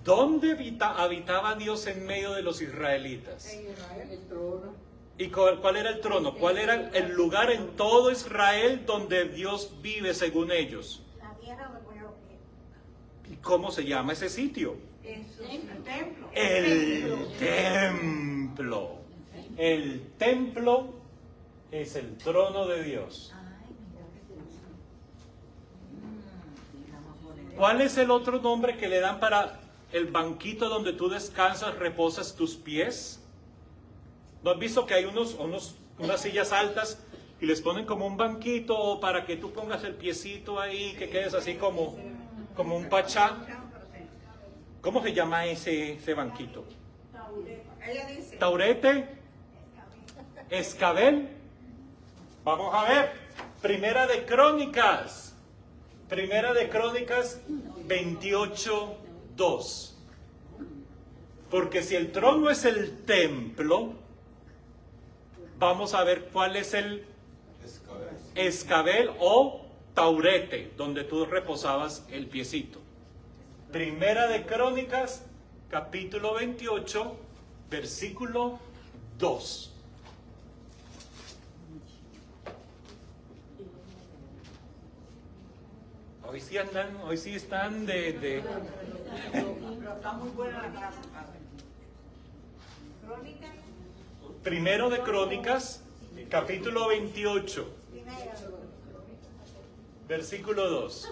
¿Dónde habitaba Dios en medio de los israelitas?
En Israel.
el trono.
¿Y cuál era el trono? ¿Cuál era el lugar en todo Israel donde Dios vive según ellos?
La tierra me pone los pies.
¿Y cómo se llama ese sitio?
Eso es el templo.
El templo. El templo es el trono de Dios.
Ay, mira qué cosa. Vamos a poner-
¿Cuál es el otro nombre que le dan para el banquito donde tú descansas, reposas tus pies? ¿No has visto que hay unas sillas altas y les ponen como un banquito para que tú pongas el piecito ahí, que quedes así como un pachá? ¿Cómo se llama ese banquito?
Ella dice,
¿Taurete? ¿Escabel? Vamos a ver. Primera de Crónicas 28:2. Porque si el trono es el templo, vamos a ver cuál es el escabel o taurete, donde tú reposabas el piecito. Primera de Crónicas, capítulo 28, versículo 2. Hoy sí están de...
Pero está muy buena la clase, padre.
Crónica,
Primero de Crónicas, capítulo 28,
primera.
versículo 2.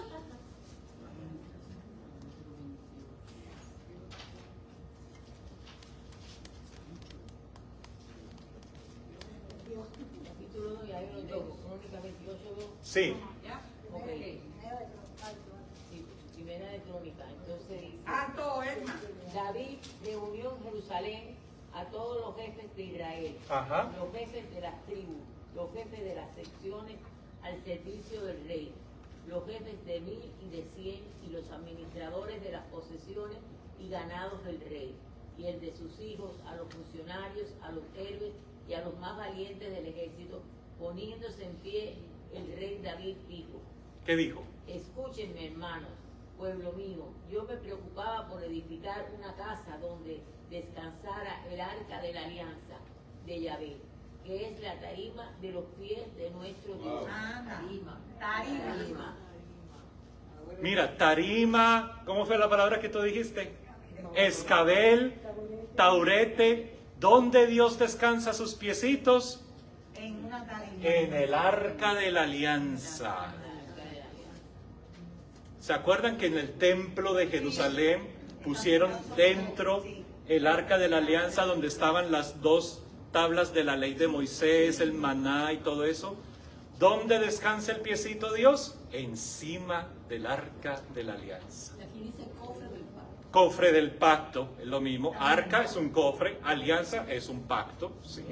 Capítulo 2, ya yo lo tengo. Crónica 28:2.
Sí,
¿Ya? Ok. Sí, primera de Crónica. Entonces dice:
Alto, Elma.
David reunió en Jerusalén a todos los jefes de Israel,
ajá,
los jefes de las tribus, los jefes de las secciones al servicio del rey, los jefes de 1000 y de 100 y los administradores de las posesiones y ganados del rey, y el de sus hijos, a los funcionarios, a los héroes y a los más valientes del ejército. Poniéndose en pie, el rey David dijo:
¿qué dijo?
Escúchenme, hermanos, pueblo mío, yo me preocupaba por edificar una casa donde descansara el arca de la alianza de Yahvé, que es la tarima de los pies de nuestro Dios.
Anda.
Tarima.
Tarima.
Mira, tarima, ¿cómo fue la palabra que tú dijiste? Escabel, taurete, ¿dónde Dios descansa sus piecitos?
En una tarima.
En el arca de la alianza. ¿Se acuerdan que en el templo de Jerusalén pusieron dentro el arca de la alianza donde estaban las 2 tablas de la ley de Moisés, el maná y todo eso? ¿Dónde descansa el piecito Dios? Encima del arca de la alianza.
Y aquí dice cofre del pacto.
Cofre del pacto, es lo mismo. Arca es un cofre, alianza es un pacto, sí.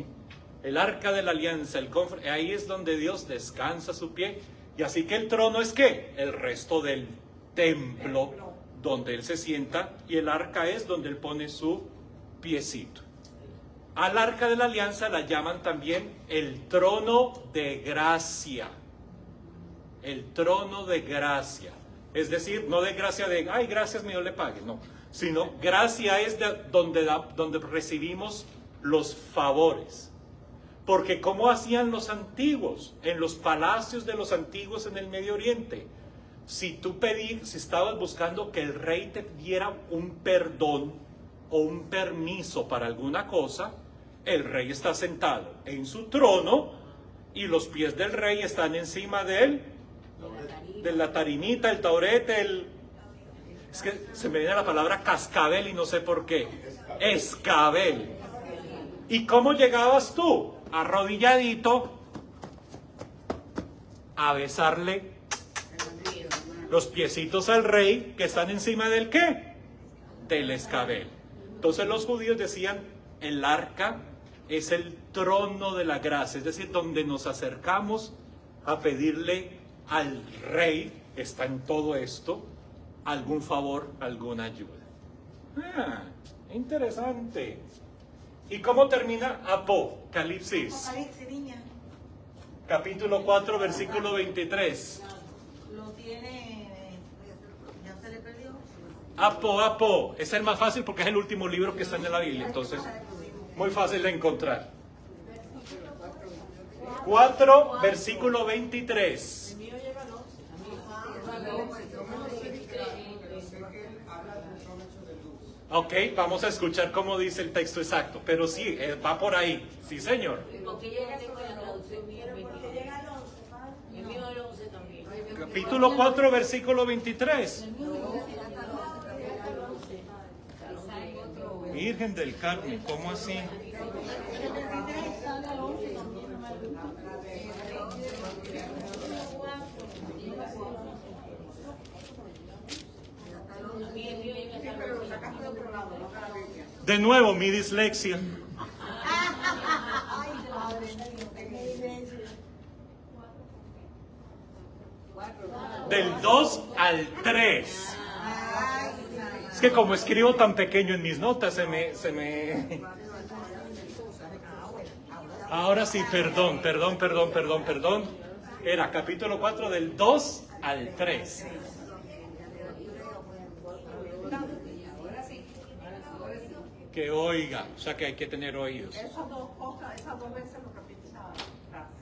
el arca de la alianza, ahí es donde Dios descansa su pie. Y así que el trono es ¿qué? El resto del templo donde Él se sienta, y el arca es donde Él pone su piecito. Al arca de la alianza la llaman también el trono de gracia. El trono de gracia. Es decir, no de gracia de, ay, gracias, mi Dios le pague, no. Sino gracia es donde recibimos los favores. Porque ¿cómo hacían los antiguos? En los palacios de los antiguos en el Medio Oriente. Si estabas buscando que el rey te diera un perdón o un permiso para alguna cosa, el rey está sentado en su trono y los pies del rey están encima de él, de la tarimita, el taurete, es que se me viene la palabra cascabel y no sé por qué. Escabel. ¿Y cómo llegabas tú? Arrodilladito a besarle los piecitos al rey que están encima del ¿qué? Del escabel. Entonces los judíos decían, el arca es el trono de la gracia, es decir, donde nos acercamos a pedirle al rey, está en todo esto, algún favor, alguna ayuda. Interesante. ¿Y cómo termina Apocalipsis?
Apocalipsis, niña.
Capítulo 4, versículo 23.
Lo tiene, ya se le perdió.
Apo. Es el más fácil porque es el último libro que está en la Biblia, entonces muy fácil de encontrar. 4, versículo 23. Ok, vamos a escuchar cómo dice el texto exacto, pero sí, va por ahí. Sí, señor.
Porque yo ya tengo el 11, el mío el 11 también.
Capítulo 4, versículo 23. Virgen del Carmen, ¿cómo así? De nuevo, mi dislexia. Del 2 al 3. Es que como escribo tan pequeño en mis notas, se me... Ahora sí, perdón. Era capítulo 4 del 2 al 3. Que oiga, o sea que hay que tener oídos.
Esas dos veces lo repita.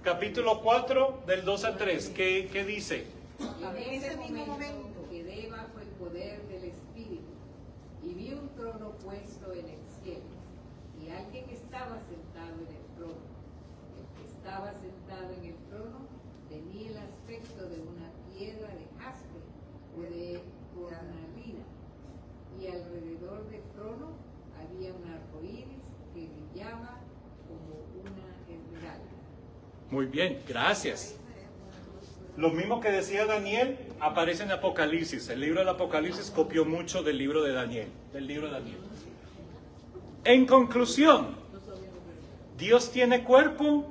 Capítulo 4 del 2 al 3, ¿qué dice?
En ese momento quedé bajo el poder del Espíritu y vi un trono puesto en el cielo y alguien estaba sentado en el trono. El que estaba sentado en el trono tenía el aspecto de una piedra de jaspe o de cornalina, y alrededor del trono había un arco iris que brillaba como una esmeralda.
Muy bien, gracias. Lo mismo que decía Daniel aparece en Apocalipsis. El libro del Apocalipsis copió mucho del libro de Daniel. En conclusión, ¿Dios tiene cuerpo?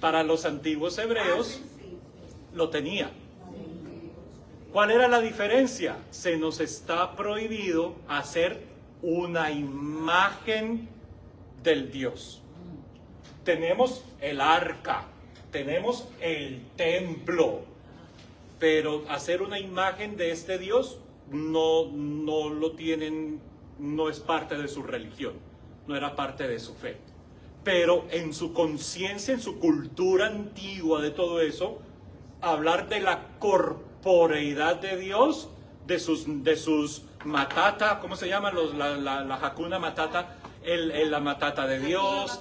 Para los antiguos hebreos lo tenía. ¿Cuál era la diferencia? Se nos está prohibido hacer una imagen del Dios. Tenemos el arca, tenemos el templo, pero hacer una imagen de este Dios no lo tienen, no es parte de su religión, no era parte de su fe. Pero en su conciencia, en su cultura antigua de todo eso, hablar de la corporeidad de Dios, de sus matata, ¿cómo se llama? La Hakuna Matata, la matata de Dios,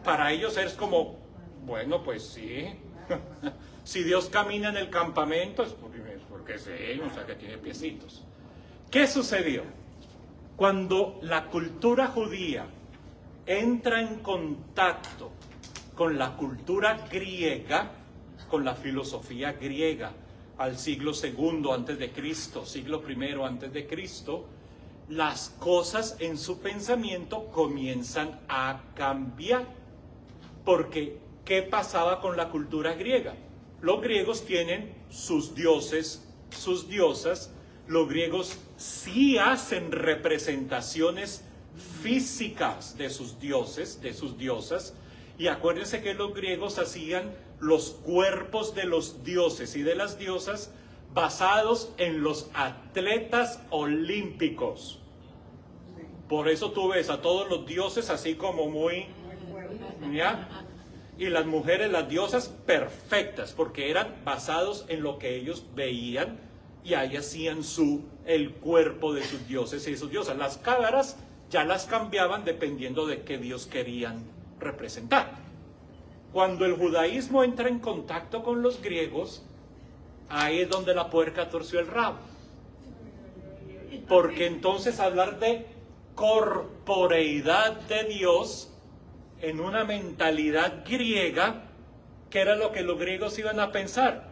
para ellos es como, bueno, pues sí, si Dios camina en el campamento es porque sí, o sea que tiene piecitos. ¿Qué sucedió? Cuando la cultura judía entra en contacto con la cultura griega, con la filosofía griega, al siglo II antes de Cristo, siglo I antes de Cristo, las cosas en su pensamiento comienzan a cambiar. Porque, ¿qué pasaba con la cultura griega? Los griegos tienen sus dioses, sus diosas. Los griegos sí hacen representaciones físicas de sus dioses, de sus diosas. Y acuérdense que los griegos hacían los cuerpos de los dioses y de las diosas basados en los atletas olímpicos. Por eso tú ves a todos los dioses así como muy... ¿ya? Y las mujeres, las diosas perfectas, porque eran basados en lo que ellos veían y ahí hacían el cuerpo de sus dioses y sus diosas. Las caras ya las cambiaban dependiendo de qué dios querían representar. Cuando el judaísmo entra en contacto con los griegos, ahí es donde la puerca torció el rabo. Porque entonces hablar de corporeidad de Dios en una mentalidad griega, ¿qué era lo que los griegos iban a pensar?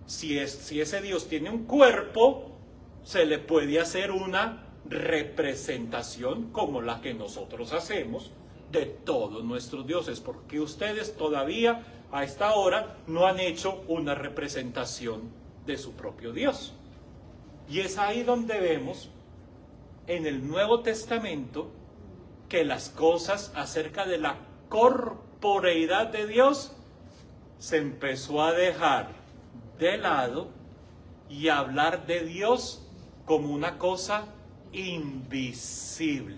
Si ese Dios tiene un cuerpo, se le puede hacer una representación como la que nosotros hacemos de todos nuestros dioses, porque ustedes todavía a esta hora no han hecho una representación de su propio Dios. Y es ahí donde vemos en el Nuevo Testamento que las cosas acerca de la corporeidad de Dios se empezó a dejar de lado y a hablar de Dios como una cosa invisible,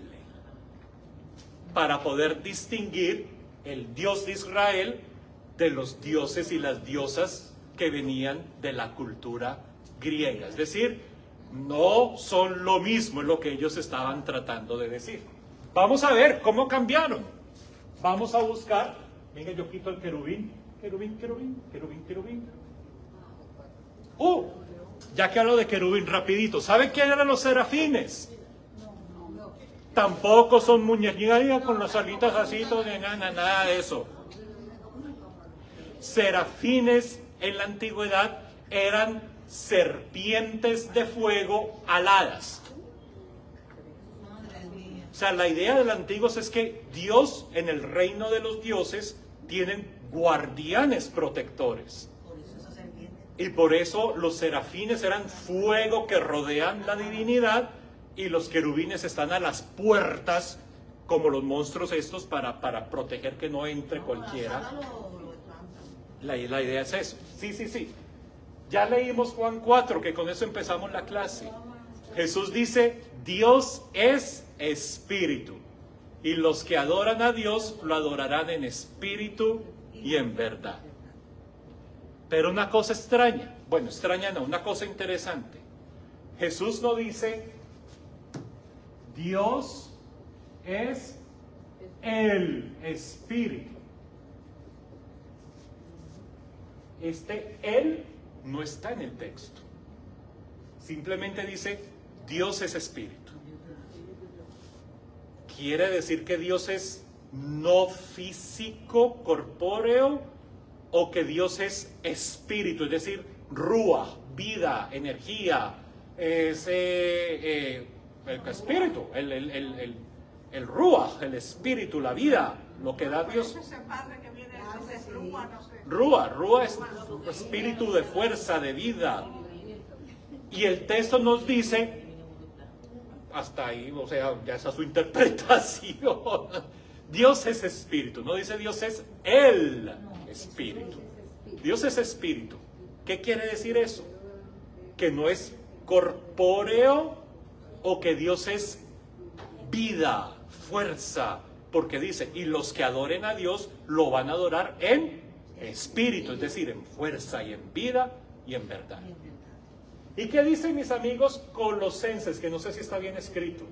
para poder distinguir el Dios de Israel de los dioses y las diosas que venían de la cultura griega. Es decir, no son lo mismo, es lo que ellos estaban tratando de decir. Vamos a ver cómo cambiaron. Vamos a buscar. Venga, yo quito el querubín. Querubín. Ya que hablo de querubín, rapidito. ¿Saben quién eran los serafines? Tampoco son muñequitas con las alitas así, nada de eso. Serafines en la antigüedad eran serpientes de fuego aladas. O sea, la idea de los antiguos es que Dios, en el reino de los dioses, tienen guardianes protectores. Y por eso los serafines eran fuego que rodean la divinidad y los querubines están a las puertas, como los monstruos estos, para proteger que no entre cualquiera. La idea es eso. Sí. Ya leímos Juan 4, que con eso empezamos la clase. Jesús dice, Dios es espíritu. Y los que adoran a Dios lo adorarán en espíritu y en verdad. Pero una cosa extraña, una cosa interesante. Jesús no dice, Dios es el espíritu. Él no está en el texto. Simplemente dice, Dios es espíritu. ¿Quiere decir que Dios es no físico, corpóreo, o que Dios es espíritu? Es decir, ruach, vida, energía, el espíritu, el ruach, el espíritu, la vida, lo que da Dios. Ruach es espíritu de fuerza, de vida. Y el texto nos dice, hasta ahí, o sea, ya esa es su interpretación. Dios es espíritu, no dice Dios es el espíritu. Dios es espíritu. ¿Qué quiere decir eso? Que no es corpóreo o que Dios es vida, fuerza, porque dice, y los que adoren a Dios lo van a adorar en espíritu, es decir, en fuerza y en vida y en verdad. ¿Y qué dicen mis amigos colosenses? Que no sé si está bien escrito.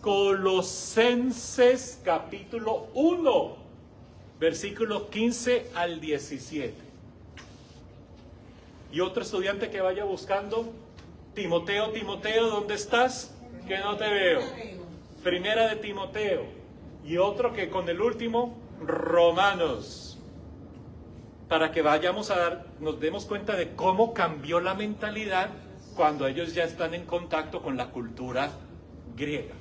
Colosenses capítulo 1, versículo 15 al 17. Y otro estudiante que vaya buscando, Timoteo, ¿dónde estás? Que no te veo. Primera de Timoteo. Y otro que con el último, Romanos. Para que vayamos nos demos cuenta de cómo cambió la mentalidad cuando ellos ya están en contacto con la cultura griega.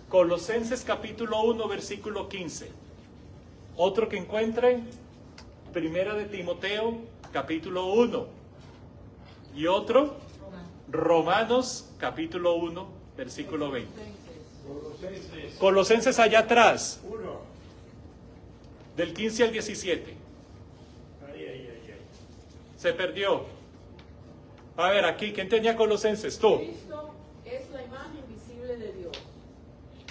Colosenses capítulo 1, versículo 15. Otro que encuentre, Primera de Timoteo, capítulo 1. Y otro, Romanos, capítulo 1, versículo 20. Colosenses allá atrás, del 15 al 17. Se perdió. A ver, aquí, ¿quién tenía Colosenses? Tú.
Cristo es la imagen visible de Dios,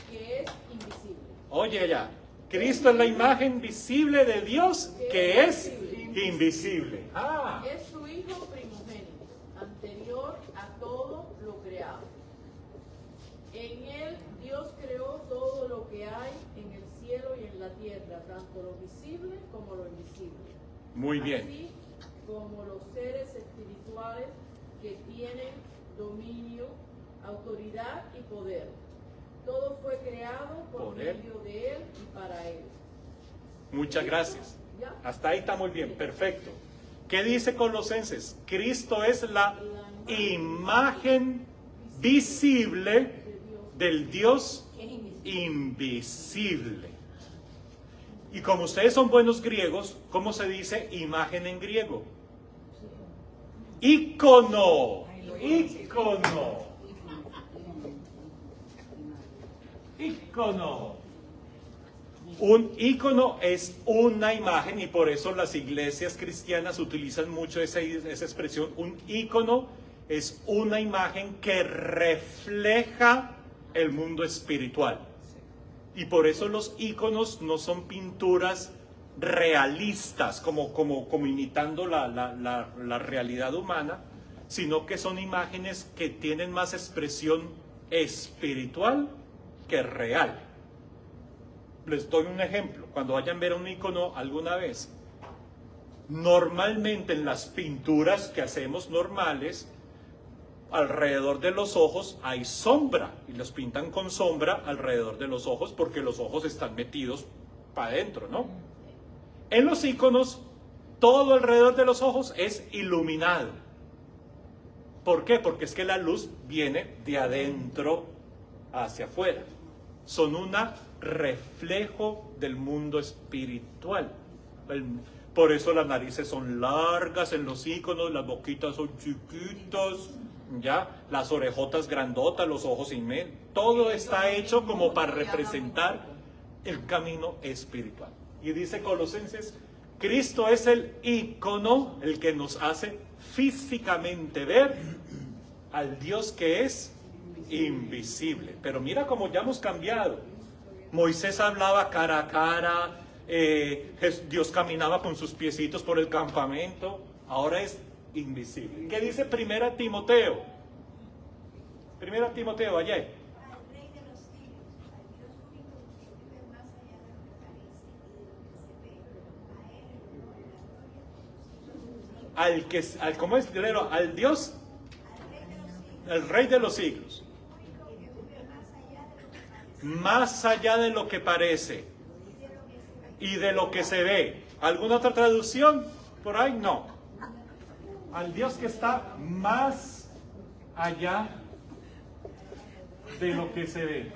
que es invisible.
Oye ya, Cristo es la imagen visible de Dios que es invisible. Ah,
Es su Hijo primogénito, anterior a todo lo creado. En él Dios creó todo lo que hay en el cielo y en la tierra, tanto lo visible como lo invisible.
muy bien.
Así como los seres espirituales que tienen dominio, autoridad y poder. Todo fue creado por
Poder.
medio de él y para él.
Muchas gracias.
¿Ya?
Hasta ahí está muy bien, perfecto. ¿Qué dice Colosenses? Cristo es la imagen visible del Dios invisible. Y como ustedes son buenos griegos, ¿cómo se dice imagen en griego? Ícono. Ícono. Ícono. Un ícono es una imagen y por eso las iglesias cristianas utilizan mucho esa expresión. Un ícono es una imagen que refleja el mundo espiritual. Y por eso los íconos no son pinturas realistas, como imitando la realidad humana, sino que son imágenes que tienen más expresión espiritual que real. Les doy un ejemplo. Cuando vayan a ver un ícono alguna vez, normalmente en las pinturas que hacemos normales, alrededor de los ojos hay sombra y los pintan con sombra alrededor de los ojos porque los ojos están metidos para adentro, ¿no? En los íconos, todo alrededor de los ojos es iluminado. ¿Por qué? Porque es que la luz viene de adentro hacia afuera. Son un reflejo del mundo espiritual. Por eso las narices son largas en los íconos, las boquitas son chiquitas, ¿ya? Las orejotas grandotas, los ojos inmensos. Todo está hecho como para representar el camino espiritual. Y dice Colosenses, Cristo es el ícono, el que nos hace físicamente ver al Dios que es invisible. Pero mira cómo ya hemos cambiado. Moisés hablaba cara a cara, Dios caminaba con sus piecitos por el campamento, ahora es invisible. ¿Qué dice Primera Timoteo? Primera Timoteo, allá.
Al Rey de los siglos, al Dios único que vive más allá de lo que parece y de lo que se ve, a él el honor y la gloria por los siglos.
¿Cómo es? Léelo, al Dios,
Al Rey de los siglos,
el Rey de los siglos,
único que vive
más allá de lo que parece y de lo que se ve. ¿Alguna otra traducción por ahí? No. Al Dios que está más allá de lo que se ve.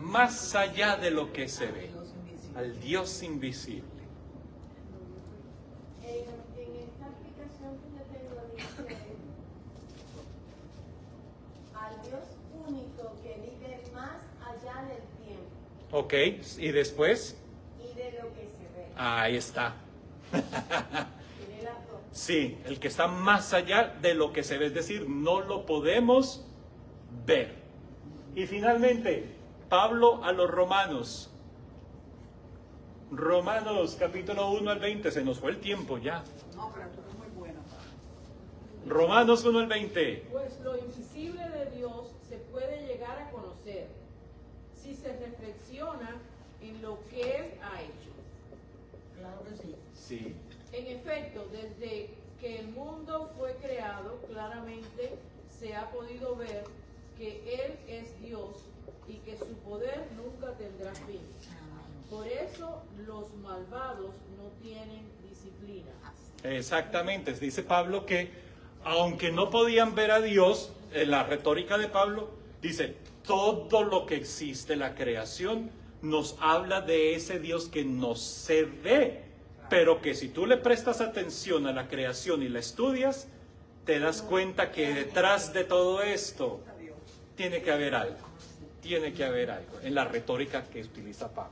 Más allá de lo que se ve. Al Dios invisible.
En esta aplicación que yo tengo dice al Dios único que vive más allá del tiempo
Ok, y después.
y de lo que se ve.
Ahí está.
Tiene las dos.
Sí, el que está más allá de lo que se ve, es decir, no lo podemos ver. Y finalmente, Pablo a los Romanos. Romanos capítulo 1 al 20, se nos fue el tiempo ya.
No, pero tú eres muy buena.
Romanos 1 al 20.
Pues lo invisible de Dios se puede llegar a conocer si se reflexiona en lo que Él ha hecho.
Claro que sí.
Sí.
En efecto, desde que el mundo fue creado, claramente se ha podido ver que Él es Dios
y que su poder nunca tendrá fin. Por eso los malvados no tienen disciplina.
Exactamente, dice Pablo que aunque no podían ver a Dios, en la retórica de Pablo dice, todo lo que existe, la creación, nos habla de ese Dios que no se ve, pero que si tú le prestas atención a la creación y la estudias, te das cuenta que detrás de todo esto tiene que haber algo, en la retórica que utiliza Pablo.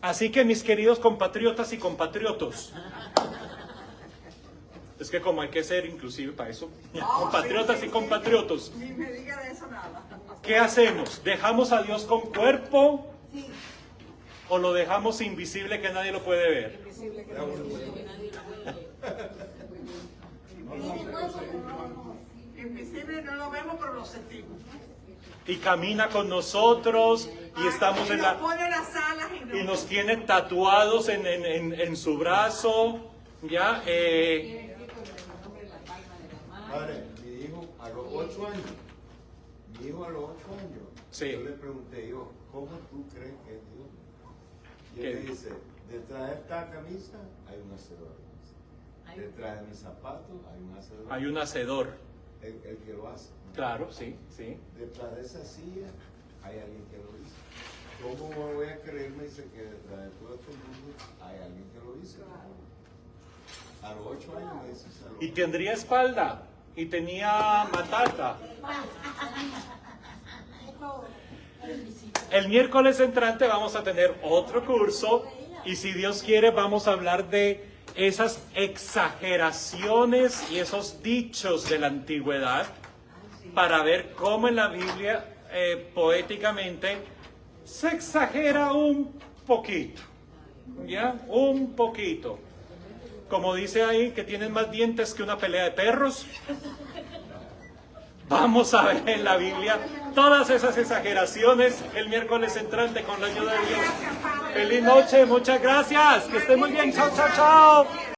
Así que mis queridos compatriotas y compatriotos, es que como hay que ser inclusive para eso, compatriotas y compatriotos,
Ni me diga de eso nada.
¿qué hacemos? ¿Dejamos a Dios con cuerpo? ¿O lo dejamos invisible que nadie lo puede ver?
Invisible que nadie lo puede ver. Invisible no lo vemos, pero lo sentimos.
Y camina con nosotros y estamos en
nos
la...
pone las alas
y nos tiene tatuados en su brazo, ¿ya?
Padre, mi hijo a los 8 años,
Sí.
yo le pregunté ¿cómo tú crees que es Dios? Y
¿Qué?
él me dice, detrás de esta camisa hay un hacedor. Detrás de mis zapatos hay un hacedor.
Hay un hacedor.
El que lo hace.
Claro, sí, sí.
Detrás de esa silla hay alguien que lo hizo. ¿Cómo me voy a creer? Me dice que detrás de todo este mundo hay alguien que lo hizo. A los 8 años me dice eso.
Y tendría espalda. Y tenía matata. El miércoles entrante vamos a tener otro curso. Y si Dios quiere vamos a hablar de esas exageraciones y esos dichos de la antigüedad. Para ver cómo en la Biblia poéticamente se exagera un poquito, ¿ya? Un poquito. Como dice ahí, que tienen más dientes que una pelea de perros. Vamos a ver en la Biblia todas esas exageraciones el miércoles entrante con la ayuda de Dios. Feliz noche, muchas gracias. Que estén muy bien. Chao, chao, chao.